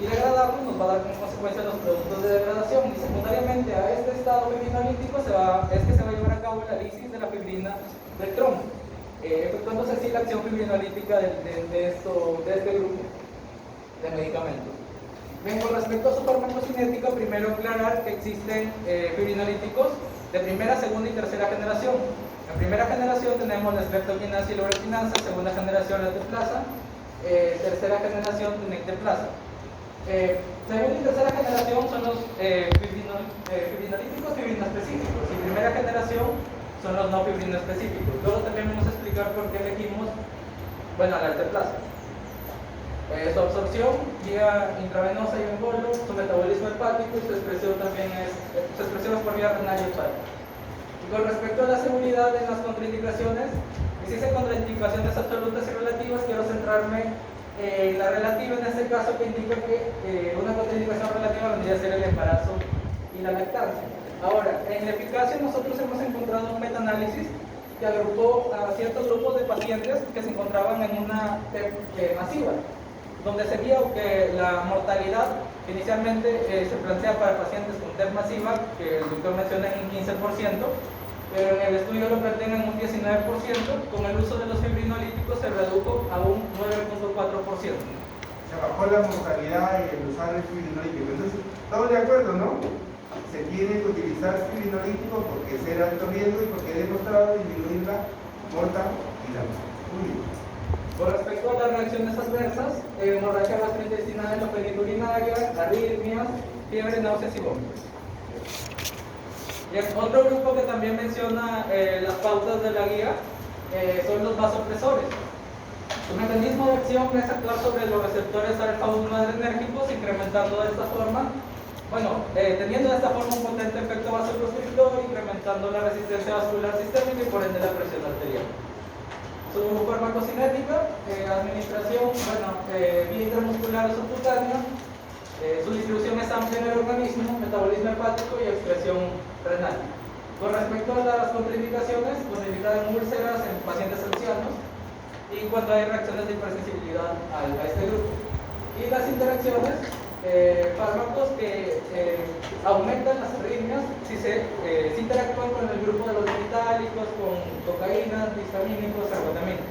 y degradarlo, nos va a dar como consecuencia los productos de degradación. Y secundariamente a este estado fibrinolítico se va a llevar a cabo la lisis de la fibrina del trombo, efectuándose así la acción fibrinolítica de este grupo de medicamentos. Bien, con respecto a su farmacocinética, primero aclarar que existen fibrinolíticos de primera, segunda y tercera generación. En primera generación tenemos la streptokinasa y la uroquinasa, segunda generación la teplasa, tercera generación tenecteplasa. Segunda y tercera generación son los fibrinolíticos fibrinoespecíficos y primera generación son los no fibrinoespecíficos. Luego también vamos a explicar por qué elegimos, la alteplasa. Su absorción vía intravenosa y en bolo, su metabolismo hepático y su expresión es por vía renal y hepática. Y con respecto a la seguridad en las contraindicaciones, existen contraindicaciones absolutas y relativas. Quiero centrarme en la relativa en este caso, que indica que una contraindicación relativa vendría a ser el embarazo y la lactancia. Ahora, en la eficacia nosotros hemos encontrado un metaanálisis que agrupó a ciertos grupos de pacientes que se encontraban en una TEP masiva, donde se vio que la mortalidad que inicialmente se plantea para pacientes con TEP masiva, que el doctor menciona en un 15%, pero en el estudio lo plantean en un 19%, con el uso de los fibrinolíticos se redujo a un 9.4%. Se bajó la mortalidad y el usar el fibrinolítico. Entonces, estamos de acuerdo, ¿no? Se tiene que utilizar fibrinolítico porque es de alto riesgo y porque he demostrado disminuir la mortalidad. Muy bien. Con respecto a las reacciones adversas, hemorragia gastrointestinal, endocriniturinaria, arritmias, fiebre, náuseas y vómitos. Y otro grupo que también menciona las pautas de la guía son los vasopresores. Su mecanismo de acción es actuar sobre los receptores alfa-1 adrenérgicos, incrementando de esta forma, teniendo de esta forma un potente efecto vasoconstrictor, incrementando la resistencia vascular sistémica y por ende la presión arterial. Su farmacocinética, administración, vía intramuscular o subcutánea, su distribución es amplia en el organismo, metabolismo hepático y expresión renal. Con respecto a las contraindicaciones, indican úlceras en pacientes ancianos y cuando hay reacciones de hipersensibilidad a este grupo. Y las interacciones, fármacos que aumentan las arritmias si interactúan con el grupo de los metálicos, con cocaína, histamínicos, ergotamina.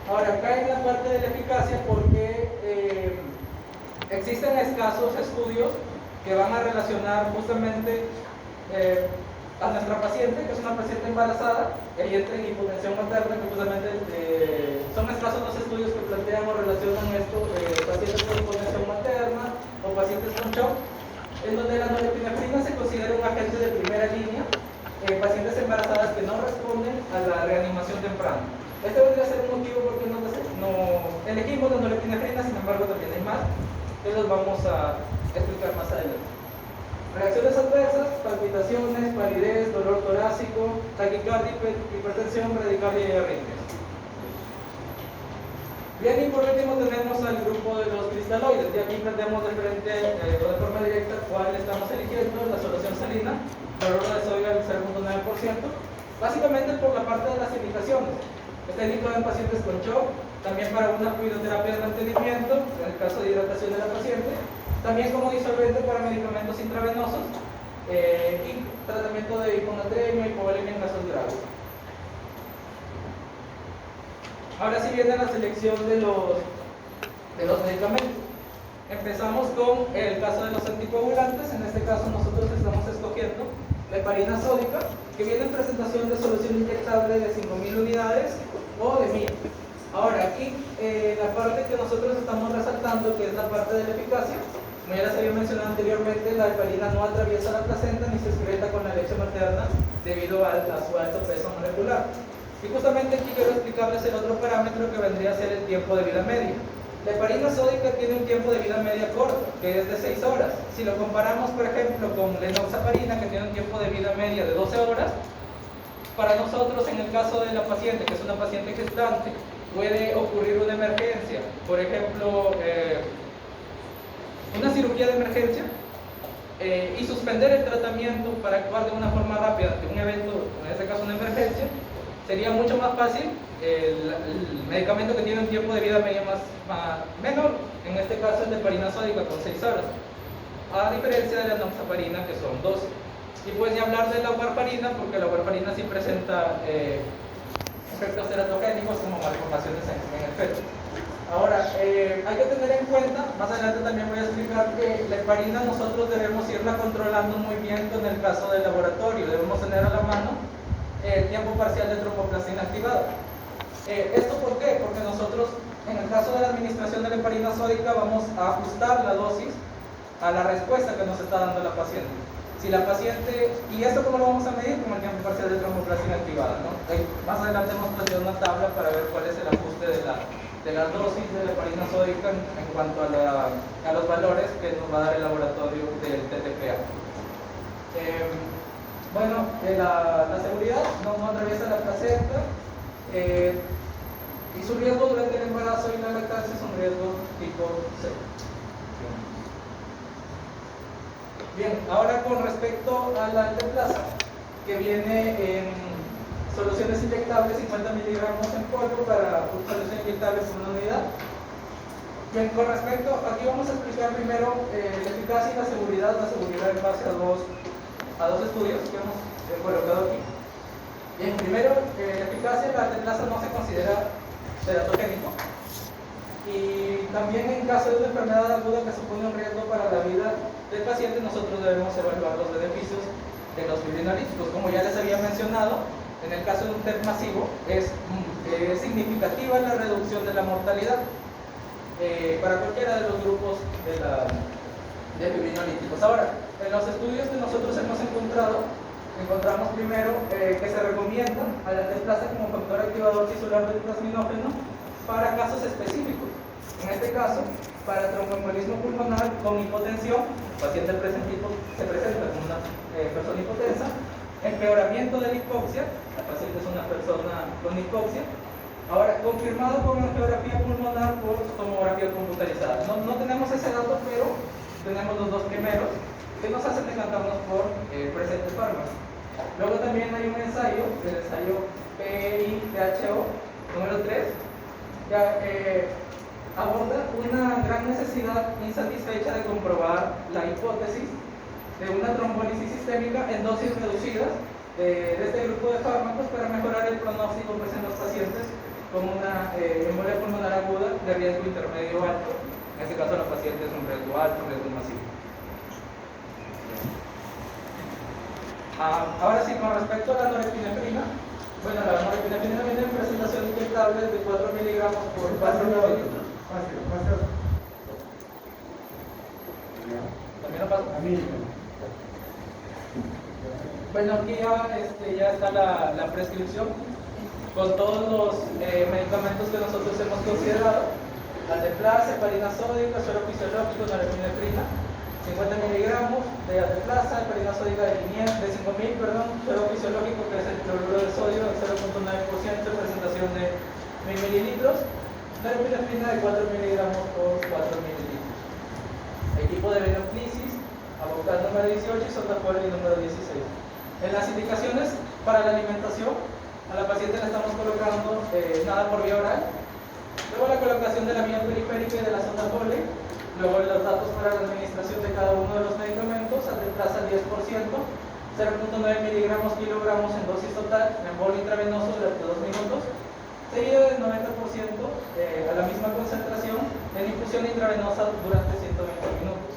Ahora, acá en la parte de la eficacia porque existen escasos estudios que van a relacionar justamente a nuestra paciente, que es una paciente embarazada, ella entra en hipotensión materna, que justamente son escasos los estudios que plantean o relacionan esto, pacientes con hipotensión materna o pacientes con shock, en donde la norepinefrina se considera un agente de primera línea en pacientes embarazadas que no responden a la reanimación temprana. Este podría ser un motivo por qué no elegimos la norepinefrina, sin embargo también hay más, que los vamos a explicar más adelante. Reacciones adversas, palpitaciones, palidez, dolor torácico, taquicardia, hipertensión, bradicardia y arritmias. Bien, y por último tenemos al grupo de los cristaloides, y aquí aprendemos de frente o de forma directa cuál estamos eligiendo, la solución salina, cloruro de sodio al 0.9%, básicamente por la parte de las indicaciones. Está indicado en pacientes con shock, también para una fluidoterapia de mantenimiento, en el caso de hidratación de la paciente, también como disolvente para medicamentos intravenosos y tratamiento de hiponatremia y hipovolemia en casos graves. Ahora sí viene la selección de los medicamentos. Empezamos con el caso de los anticoagulantes. En este caso nosotros estamos escogiendo la heparina sódica, que viene en presentación de solución inyectable de 5.000 unidades o de 1.000. Ahora aquí la parte que nosotros estamos resaltando, que es la parte de la eficacia, como ya les había mencionado anteriormente, la heparina no atraviesa la placenta ni se excreta con la leche materna debido a su alto peso molecular. Y justamente aquí quiero explicarles el otro parámetro que vendría a ser el tiempo de vida media. La heparina sódica tiene un tiempo de vida media corto, que es de 6 horas. Si lo comparamos, por ejemplo, con la enoxaparina, que tiene un tiempo de vida media de 12 horas, para nosotros, en el caso de la paciente, que es una paciente gestante, puede ocurrir una emergencia, por ejemplo, una cirugía de emergencia, y suspender el tratamiento para actuar de una forma rápida ante un evento, en este caso una emergencia, sería mucho más fácil el medicamento que tiene un tiempo de vida media menor, en este caso el de heparina sódica con 6 horas, a diferencia de la enoxaparina que son 12. Y pues ni hablar de la warfarina, porque la warfarina sí presenta efectos teratogénicos como malformaciones en el feto. Ahora, hay que tener en cuenta, más adelante también voy a explicar que la heparina nosotros debemos irla controlando muy bien con el caso del laboratorio. Debemos tener a la mano el tiempo parcial de tromboplastina activada. ¿Esto por qué? Porque nosotros, en el caso de la administración de la heparina sódica, vamos a ajustar la dosis a la respuesta que nos está dando la paciente. Si la paciente, y esto cómo lo vamos a medir, con el tiempo parcial de tromboplastina activada, ¿no? Más adelante hemos planteado una tabla para ver cuál es el ajuste de la dosis de la heparina sódica en cuanto a los valores que nos va a dar el laboratorio del TTPA. Bueno, la seguridad no atraviesa la placenta y su riesgo durante el embarazo y la lactancia son riesgos tipo C. Bien, ahora con respecto a la alteplasa, que viene en soluciones inyectables, 50 miligramos en polvo para una solución inyectable por una unidad. Bien, con respecto, aquí vamos a explicar primero la eficacia y la seguridad en base a dos estudios que hemos colocado aquí. Bien, primero, la eficacia, la alteplasa no se considera teratogénico. Y también en caso de una enfermedad aguda que supone un riesgo para la vida del paciente, nosotros debemos evaluar los beneficios de los fibrinolíticos. Como ya les había mencionado, en el caso de un TEP masivo es significativa la reducción de la mortalidad para cualquiera de los grupos de fibrinolíticos. Ahora, en los estudios que nosotros hemos encontramos primero que se recomienda a la alteplasa como factor activador tisular del plasminógeno para casos específicos. En este caso, para tromboembolismo pulmonar con hipotensión, el paciente se presenta como una persona hipotensa, empeoramiento de la hipoxia, la paciente es una persona con hipoxia, ahora confirmado con angiografía pulmonar por tomografía computarizada. No tenemos ese dato, pero tenemos los dos primeros que nos hacen decantarnos por presentes fármacos. Luego también hay un ensayo, el ensayo PI-PHO número 3, que aborda una gran necesidad insatisfecha de comprobar la hipótesis de una trombólisis sistémica en dosis reducidas de este grupo de fármacos para mejorar el pronóstico pues, en los pacientes con una embolia pulmonar aguda de riesgo intermedio alto. En este caso la paciente es un riesgo alto, un riesgo masivo. Ahora sí, con respecto a la norepinefrina, bueno, la norepinefrina viene en presentación inyectable de 4 miligramos por 4 mililitros. También lo paso. América. Bueno, aquí ya está la prescripción con todos los medicamentos que nosotros hemos considerado: alteplasa, heparina sódica, suero fisiológico, norepinefrina, 50 miligramos de alteplasa, heparina sódica de 5.000, suero fisiológico, que es el cloruro de sodio, de 0.9%, presentación de 1000 mililitros, norepinefrina de 4 miligramos por 4 mililitros. Equipo de venoclisis, Avocat número 18 y Sotapol número 16. En las indicaciones para la alimentación, a la paciente le estamos colocando nada por vía oral, luego la colocación de la vía periférica y de la Sotapol, luego los datos para la administración de cada uno de los medicamentos: alteplasa 10%, 0.9 miligramos kilogramos en dosis total, en bol intravenoso durante 2 minutos, seguido del 90% a la misma concentración en infusión intravenosa durante 120 minutos.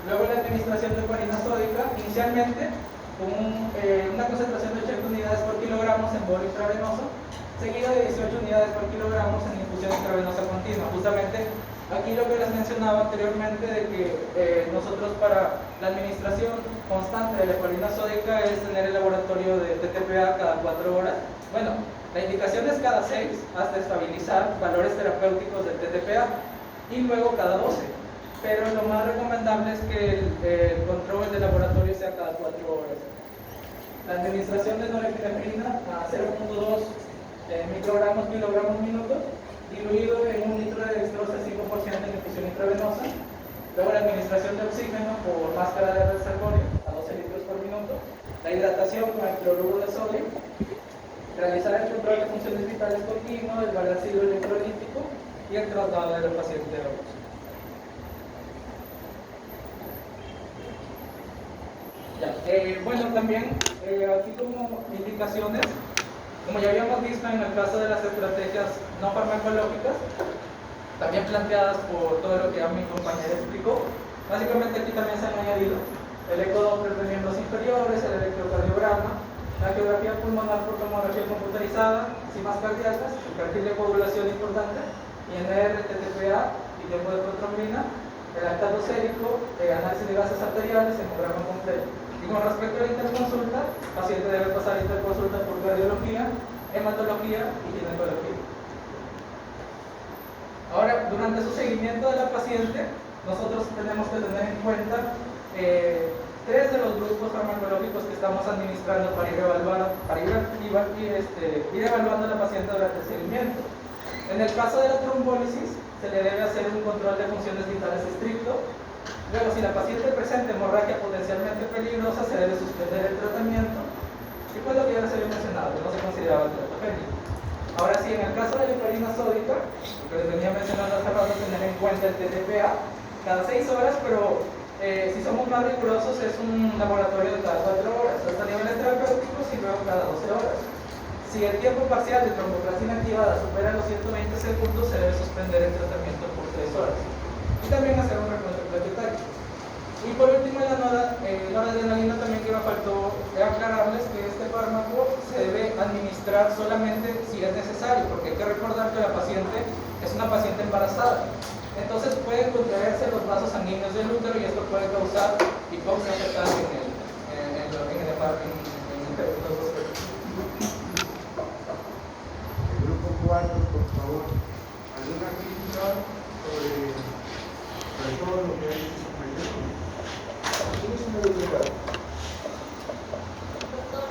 Luego la administración de heparina sódica, inicialmente con una concentración de 80 unidades por kilogramos en bol intravenoso, seguida de 18 unidades por kilogramos en infusión intravenosa continua. Justamente aquí lo que les mencionaba anteriormente de que nosotros para la administración constante de la heparina sódica es tener el laboratorio de TTPA cada 4 horas. Bueno, la indicación es cada 6 hasta estabilizar valores terapéuticos del TTPA y luego cada 12. Pero lo más recomendable es que el control de laboratorio sea cada 4 horas. La administración de norepinefrina a 0.2 microgramos kilogramos minuto, diluido en 1 litro de dextrosa 5% en infusión intravenosa. Luego la administración de oxígeno por máscara de respiratorio a 12 litros por minuto. La hidratación con el cloruro de sodio. Realizar el control de funciones vitales continuo, el balanceo electrolítico y el traslado del paciente a otros. Bueno, también aquí como indicaciones, como ya habíamos visto en el caso de las estrategias no farmacológicas, también planteadas por todo lo que ya mi compañera explicó, básicamente aquí también se han añadido el ecodoppler de miembros inferiores, el electrocardiograma, la geografía pulmonar por tomografía computarizada, enzimas cardíacas, el perfil de coagulación importante, INR, TTPA y tiempo de protrombina, el lactato sérico, análisis de gases arteriales, hemograma completo. Y con respecto a la interconsulta, el paciente debe pasar interconsulta por cardiología, hematología y ginecología. Ahora, durante su seguimiento de la paciente, nosotros tenemos que tener en cuenta 3 de los grupos farmacológicos que estamos administrando para ir evaluando a la paciente durante el seguimiento. En el caso de la trombólisis, se le debe hacer un control de funciones vitales estricto. Luego, si la paciente presenta hemorragia potencialmente peligrosa, se debe suspender el tratamiento. Y pues lo que ya les había mencionado, que no se consideraba teratogénico. Ahora sí, en el caso de la heparina sódica, lo que les venía mencionando hace rato, tener en cuenta el TTPA cada 6 horas, pero si somos más rigurosos es un laboratorio de cada 4 horas, hasta niveles terapéuticos y luego cada 12 horas. Si el tiempo parcial de tromboplastina activada supera los 120 segundos, se debe suspender el tratamiento por 3 horas. Y también hacer un recuento planetario. Y por último, la noradrenalina también que me faltó aclararles que este fármaco se debe administrar solamente si es necesario, porque hay que recordar que la paciente es una paciente embarazada. Entonces pueden contraerse los vasos sanguíneos del útero y esto puede causar hipoxia fetal en el embarazo. El grupo 4, por favor, ¿alguna crítica sobre todo lo que hay en su mañana? Doctor,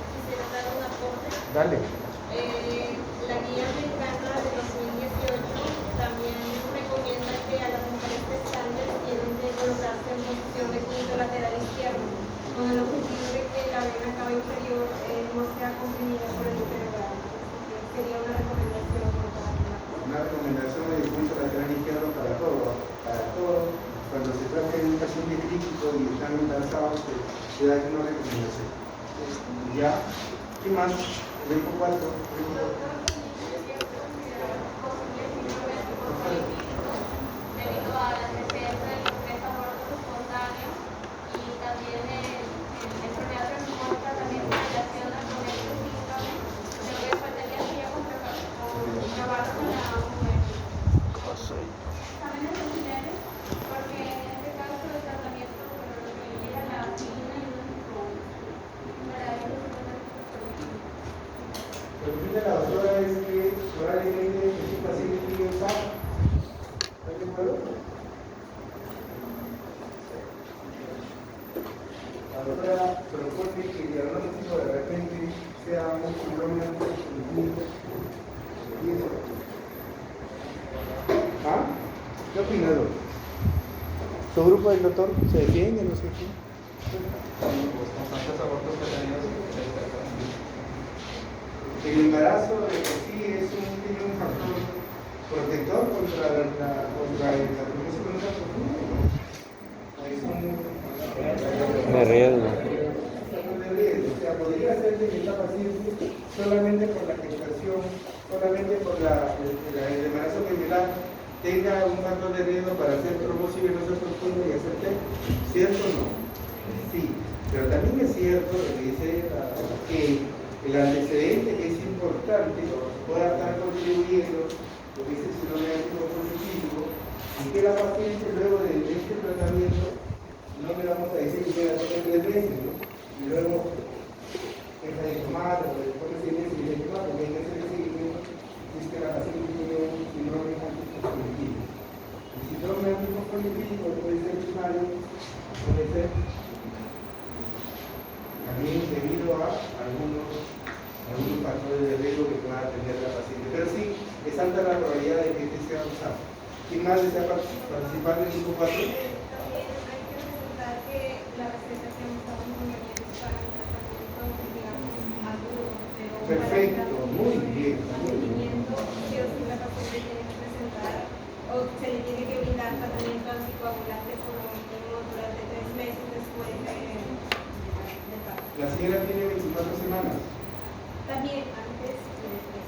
quisiera dar un aporte. Dale. La guía mexicana de 2018 también recomienda que a las mujeres gestantes tienen que colocarse en posición de punto lateral izquierdo, con el objetivo de que la vena cava inferior no sea comprimida por el útero grande. Sería una recomendación por cada una. Una recomendación de punto lateral izquierdo para todo. Cuando se trata de un paciente crítico y están embarazados, se da una recomendación. ¿Ya? ¿Qué más? El grupo 4. Debido a la presencia de los 3 abortos espontáneos y también enfermedad transmónica también se relaciona con estos síntomas, lo que faltaría sería comprobarlo con la mujer. Exámenes auxiliares, porque en este caso el tratamiento dice la doctora es que probablemente este paciente tiene SAP. ¿Está de acuerdo? La doctora propone que el diagnóstico de repente sea un síndrome ¿Ah? ¿Qué opina, doctor? ¿Su grupo del doctor se defiende o no se defiende? Pues con tantos abortos que ha tenido, el embarazo de por sí tiene un factor protector contra el compromiso con otra profunda. Es un De riesgo. de riesgo. O sea, podría ser que esta paciente solamente por la gestación, solamente por el embarazo gemelar tenga un factor de riesgo para hacer trombosis venosa profunda y hacer TEP. ¿Cierto o no? Sí. Pero también es cierto lo que dice que el antecedente que es importante pueda estar contribuyendo, lo que dice el síndrome anticonceptivo, y que la paciente luego de este tratamiento, no le vamos a decir que pueda tomar 3 meses, ¿no? Y luego deja de tomar, o después de 6 meses y de tomar, porque hay que hacer el seguimiento, si es que la paciente tiene un síndrome anticonceptivo. El síndrome anticonceptivo puede ser primario, puede ser también debido a algunos factores de riesgo que pueda tener la paciente. Pero sí, es alta la probabilidad de que este sea usado. ¿Quién más desea participar del grupo 4? También hay que resaltar que la receta que hemos dado muy bien para el tratamiento, digamos, agudo, pero Perfecto, muy bien. mantenimiento, sí o sí la paciente tiene que presentar o se le tiene que brindar tratamiento anticoagulante como mínimo durante 3 meses después de parto. La señora tiene 24 semanas. También antes y después.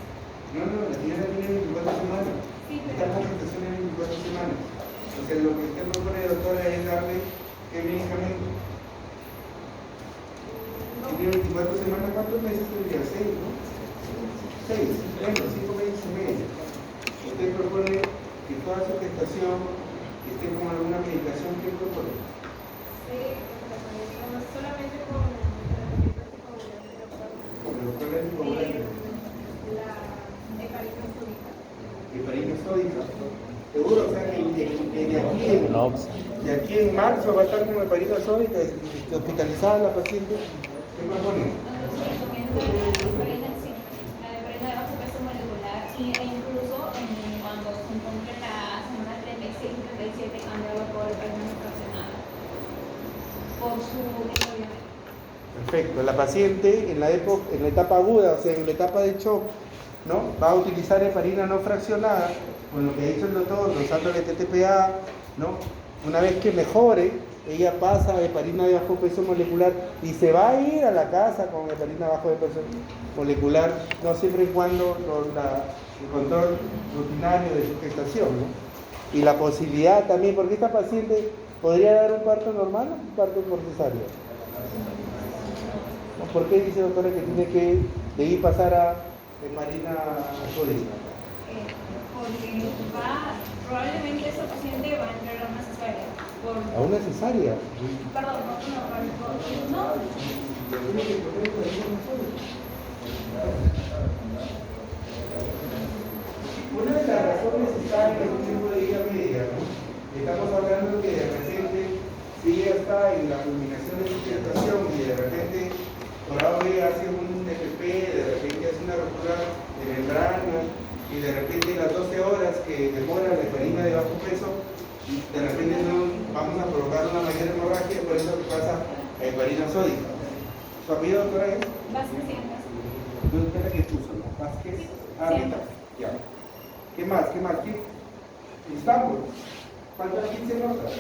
No, la señora tiene 24 semanas. Sí, Está en la gestación en 24 semanas. O sea, lo que usted propone, doctora, es darle qué medicamento. Si tiene 24 semanas, ¿cuántos meses tendría? 6, ¿no? 6, bueno, 5 meses y medio. Usted propone que toda su gestación esté con alguna medicación que propone. Sí, solamente con tratamiento anticoagulante, Pero ¿cuál es el problema? la heparina sódica. Heparina sódica. Seguro, o sea, que de aquí en marzo va a estar con heparina sódica, hospitalizada la paciente. ¿Qué propone? Nosotros recomiendo la heparina, sí, la heparina de bajo peso molecular e incluso cuando se encuentre en la semana 36 y 37 cambiarlo por heparina fraccionada por su microbioma. Perfecto. La paciente en la etapa aguda, o sea, en la etapa de shock, ¿no? Va a utilizar heparina no fraccionada, con lo que ha dicho el doctor, usándole TTPA, ¿no? Una vez que mejore, ella pasa a heparina de bajo peso molecular y se va a ir a la casa con heparina bajo peso molecular, no siempre y cuando el control rutinario de su gestación, ¿no? Y la posibilidad también, porque esta paciente podría dar un parto normal o un parto por cesárea. ¿Por qué dice doctora que tiene que de ahí pasar a heparina sódica? Porque probablemente esa paciente va a entrar a una cesárea. ¿A una cesárea? Perdón, no. Una de las razones está en el tiempo de vida media, ¿no? Estamos hablando que de repente, si ella está en la culminación de su gestación y de repente por A o B hace un TPP, de repente hace una ruptura de membrana y de repente las 12 horas que demora la heparina de bajo peso, de repente no vamos a provocar una mayor hemorragia, por eso pasa a heparina sódica. ¿Su apellido, doctora, es? Vázquez Sientas. ¿Doctora qué puso? ¿Vázquez? Sientas. Ya. ¿Qué más? ¿Qué? Estambul. ¿Cuántas 15 notas?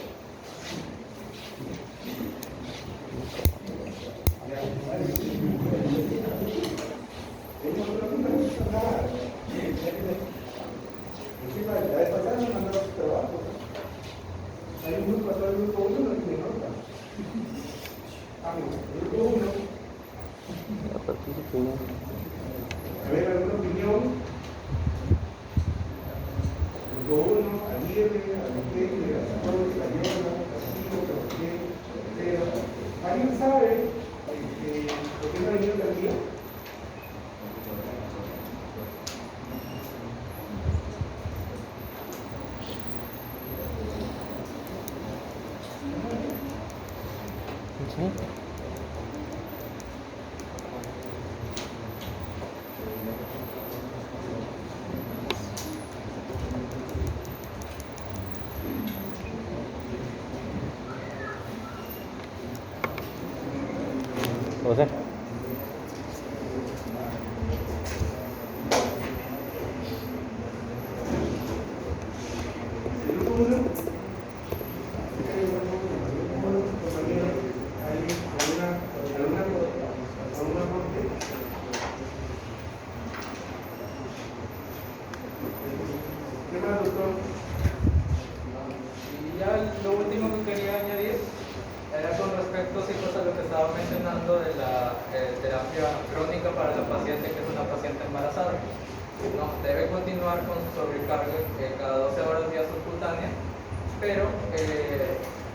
Encima, la vez pasada me mandaron su trabajo. Hay un grupo, todo el grupo 1 no tiene nota. Vamos, el grupo 1. A ver, ¿alguna opinión? Grupo 1, Aguirre, Alejandro, Gastón, Española, Castillo, Castillo, ¿alguien sabe por qué no ha venido el día? ¿Sí? José. Y ya lo último que quería añadir era con respecto a lo que estaba mencionando de la terapia crónica para la paciente que es una paciente embarazada. No, debe continuar con su sobrecarga cada 12 horas vía subcutánea, pero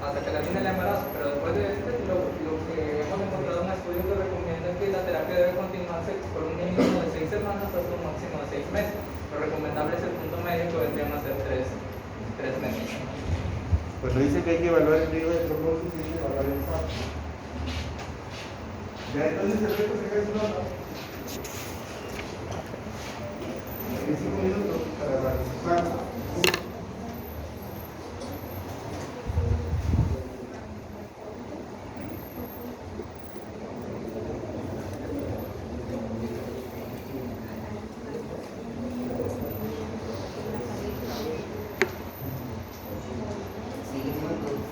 hasta que termine el embarazo. Pero después de lo que hemos encontrado en estudios que recomiendan que la terapia debe continuarse por un mínimo de 6 semanas hasta un máximo de 6 meses. Lo recomendable es el punto medio, que vendrían a ser 3 meses. Cuando dice que hay que evaluar el riesgo de trombosis, hay que evaluar el FAP. Ya entonces el resto se cae su nota. En 5 minutos para participar.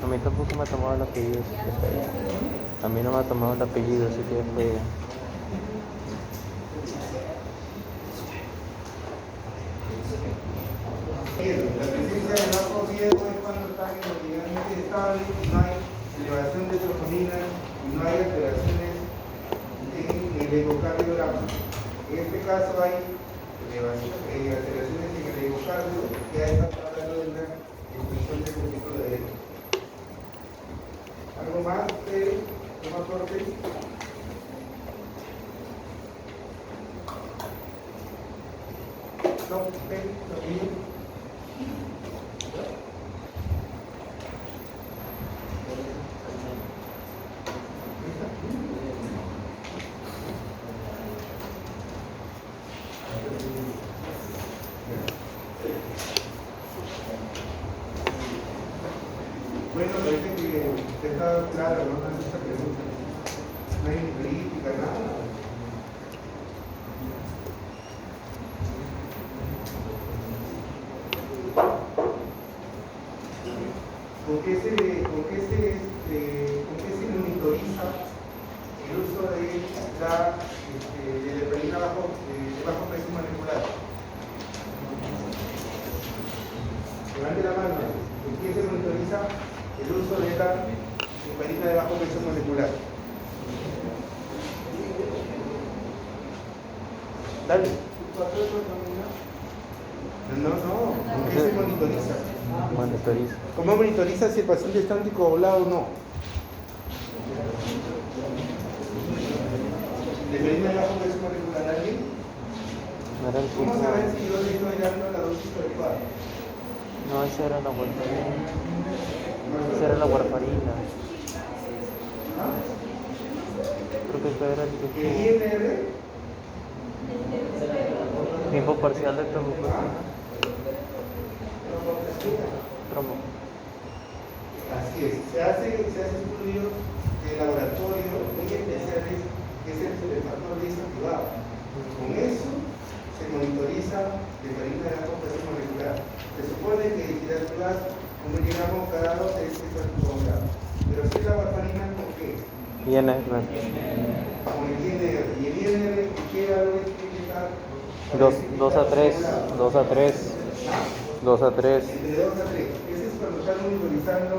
A mí tampoco me ha tomado el apellido. A mí no me ha tomado el apellido, así que fue... La presencia de bajo riesgo es cuando están hemodinámicamente estables y no hay elevación de troponina y no hay alteraciones en el ecocardiograma. En este caso hay alteraciones en el ecocardio, que ya está hablando de una expresión de cúbico de eco. ¿Algo más? ¿Toma corte? No, bueno, parece que está claro, ¿no? Esta pregunta. No hay ni crítica, nada. ¿Con qué se monitoriza el uso de la heparina de bajo peso molecular? Levante la mano. ¿Con quién se monitoriza el uso de la heparina de bajo peso molecular? Dale. No, ¿con qué se monitoriza? Monitoriza. ¿Cómo monitoriza si el paciente está anticoagulado o no? ¿Debería de bajo peso molecular alguien? ¿Cómo saben si yo le estoy dando la dosis adecuada? No, esa era la warfarina. Esa era la warfarina. ¿Ah? Creo que esta era el ¿El INR? tiempo parcial de tromboplastina. Trombo. Así es. Se hace estudios de laboratorio muy especiales, que es el factor desactivado. Con eso se monitoriza la heparina de bajo peso molecular. Se supone que si la activas 1 miligramo cada 2 es anticoagulado. Pero si es la warfarina, ¿con qué? INR. Con el INR. Y el INR, ¿qué valor es que está? 2 a 3. 2 a 3. 2 a 3. Entre 2 a 3. Ese es cuando están monitorizando.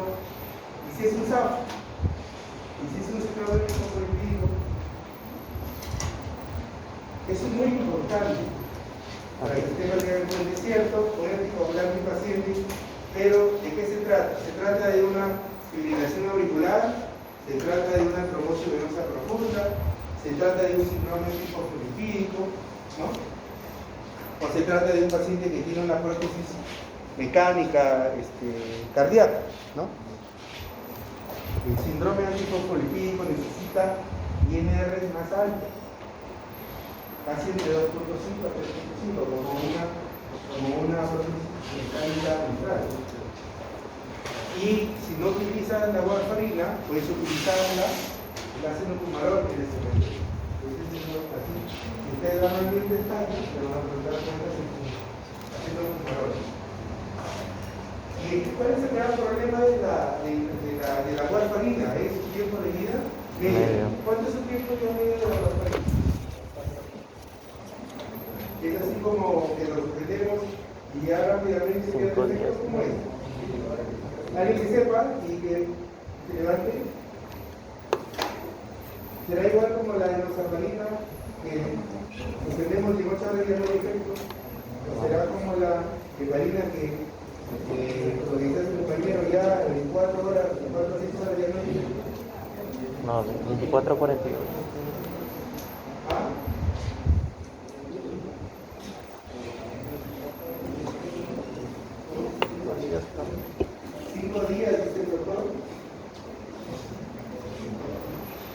Y si es un SAF. Y si es un sector prohibitivo. Eso es muy importante. Para que usted no tenga un desierto, poder anticoagular a mi paciente. Pero, ¿de qué se trata? Se trata de una fibrilación auricular, se trata de una trombosis venosa profunda, se trata de un síndrome hipofolipídico, ¿no? O se trata de un paciente que tiene una prótesis mecánica cardíaca, ¿no? El síndrome antifosfolipídico necesita INRs más altos, casi entre 2.5 a 3.5, como una prótesis mecánica ventral. Y si no utilizas la warfarina, puedes utilizarla el ácido fumarol, que es el así. Si ustedes van al bien de estaño, se van a preguntar cuántas ácido fumarol. ¿Y cuál es el gran problema de la warfarina? ¿Es su tiempo de vida? Medio. ¿Cuánto es su tiempo de vida de la warfarina? Es así como que lo suspendemos y ya rápidamente queda efecto como es. Alguien que sepa y que se levante. Será igual como la de los albalina, que suspendemos y en 8 horas ya no hay efecto. O será como la heparina que lo que dice el compañero ya en 24 horas, 24 a 6 horas ya no hay efecto. No, 24 a 48. ¿Ah? Días, dice el doctor.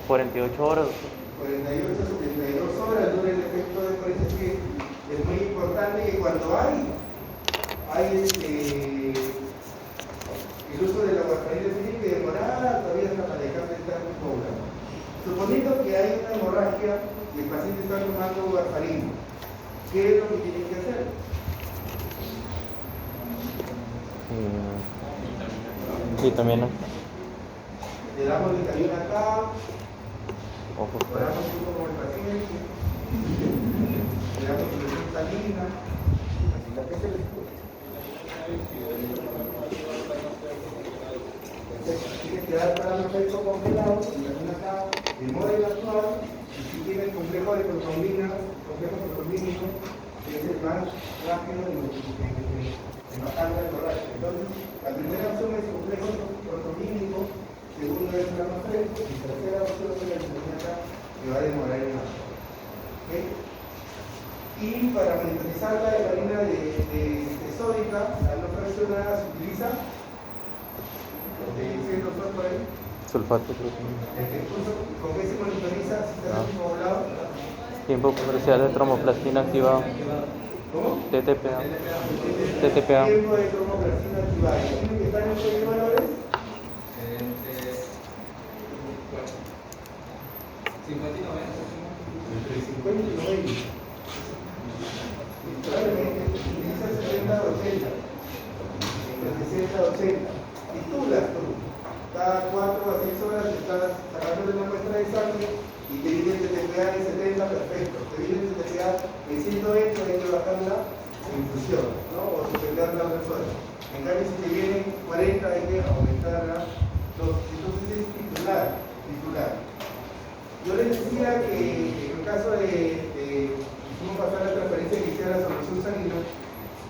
48 horas. 48 a 72 horas dura el efecto de por eso es que es muy importante que cuando hay el uso de la warfarina tiene que demorar todavía hasta para dejar de estar poblado. Suponiendo que hay una hemorragia y el paciente está tomando warfarina, ¿qué es lo que tiene que hacer? Sí, también, ¿no? Le damos vitamina K, oramos un poco con el paciente, le damos solución salina, así la que se les puede. Tiene que dar para un efecto congelado, vitamina K, demora el actual, y si tiene el complejo de protrombina, complejo protrombínico, que es el más rápido en bajar la hemorragia. Entonces, la primera opción es complejo protrombínico, segundo es la más fresco, y tercera opción es la vitamina K, que va a demorar en más. ¿Okay? Y para monitorizar la heparina sódica, la no fraccionada se utiliza por ahí. Sulfato. ¿Con qué se monitoriza si está poblado? Tiempo comercial de tromoplastina activado. ¿Cómo? TTPA. Tiempo de tromoplastina activada. ¿Tienen que estar en estos valores? 50 y 90. Entre 50 y 90. Probablemente se utiliza 70 a 80. Entre 60 a 80. Titulas tú. Cada 4 a 6 horas estás sacando una muestra de sangre y te viene el TTPA en 70, perfecto. Te viene el TTPA en 120, hay que bajarla en infusión, ¿no? O suspenderla una sola. En cambio, si te viene 40, hay que aumentarla. Entonces es titular. Yo les decía que en el caso de hicimos pasar la transferencia que hiciera la solución salina,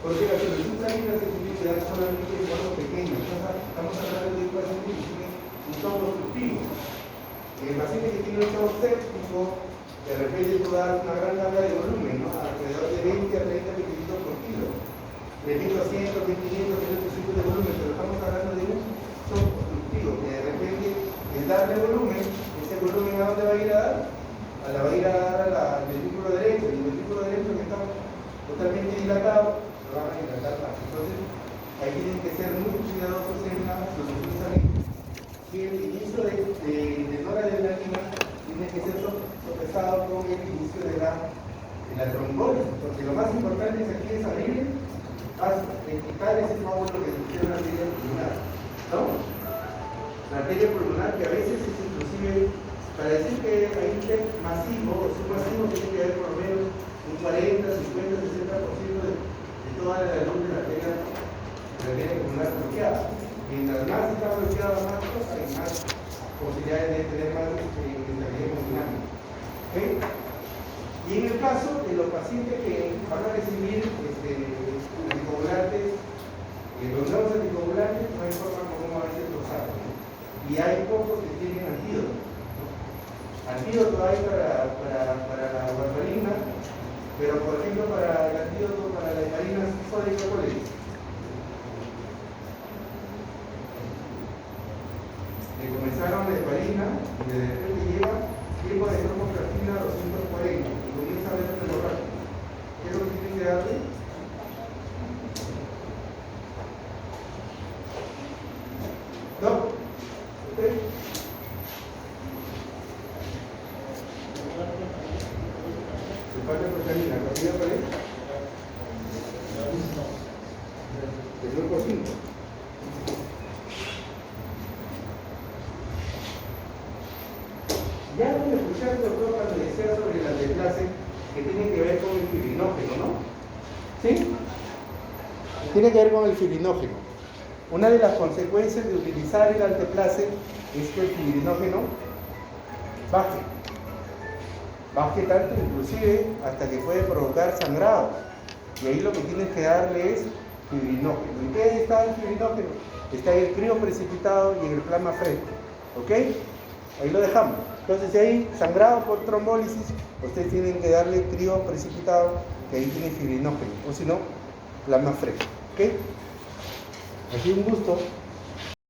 porque la solución salina se tiene que dar solamente en modo pequeño. Estamos hablando de un paciente que tiene un shock obstructivo. El paciente que tiene un shock séptico, de repente tú das una gran carga de volumen, ¿no? Alrededor de 20 a 30 mililitros por kilo. Repito, 100, 25 de volumen, pero estamos hablando de un shock obstructivo, que de repente el darle volumen, ese volumen ¿a dónde va a ir a dar? Va a ir a dar al ventrículo derecho, y el ventrículo derecho que está totalmente dilatado, lo van a dilatar más. Entonces, ahí tienen que ser muy cuidadosos en la solución salina. Y el inicio de noradrenalina tiene que ser sopesado con el inicio de la trombólisis, porque lo más importante es aquí es abrir, quitar ese coágulo que se llama arteria pulmonar, ¿no? La arteria pulmonar que a veces es inclusive, para decir que hay un TEP masivo o submasivo, tiene que haber por lo menos un 40, 50, 60% de toda la luz de la arteria pulmonar bloqueada. Mientras más está bloqueada, más cosa, hay más posibilidades de tener más estabilidad hemodinámica. ¿Okay? Y en el caso de los pacientes que van a recibir anticoagulantes, los nuevos anticoagulantes no hay forma como a veces los sacan. Y hay pocos que tienen antídoto. Antídoto hay para la warfarina, pero por ejemplo para el antídoto para la heparina sódica, ¿cuál es? Le comenzaron de heparina y de repente lleva tiempo de cromoplastina a 240 y comienza a ver el hemorragia. ¿Qué es lo que tienen que darle? ¿No? ¿Ok? Sulfato-procaína, ¿cantidad cuál es? El grupo 5. Ya lo escuchaste, doctor, cuando decía sobre la clase que tiene que ver con el fibrinógeno, ¿no? ¿Sí? Tiene que ver con el fibrinógeno. Una de las consecuencias de utilizar el alteplase es que el fibrinógeno baje tanto, inclusive hasta que puede provocar sangrado. Y ahí lo que tienes que darle es fibrinógeno. ¿En qué está el fibrinógeno? Está en el crío precipitado y en el plasma fresco. ¿Ok? Ahí lo dejamos. Entonces, si hay sangrado por trombólisis, ustedes tienen que darle crío precipitado, que ahí tiene fibrinógeno. O si no, plasma fresco. ¿Ok? Ha sido un gusto.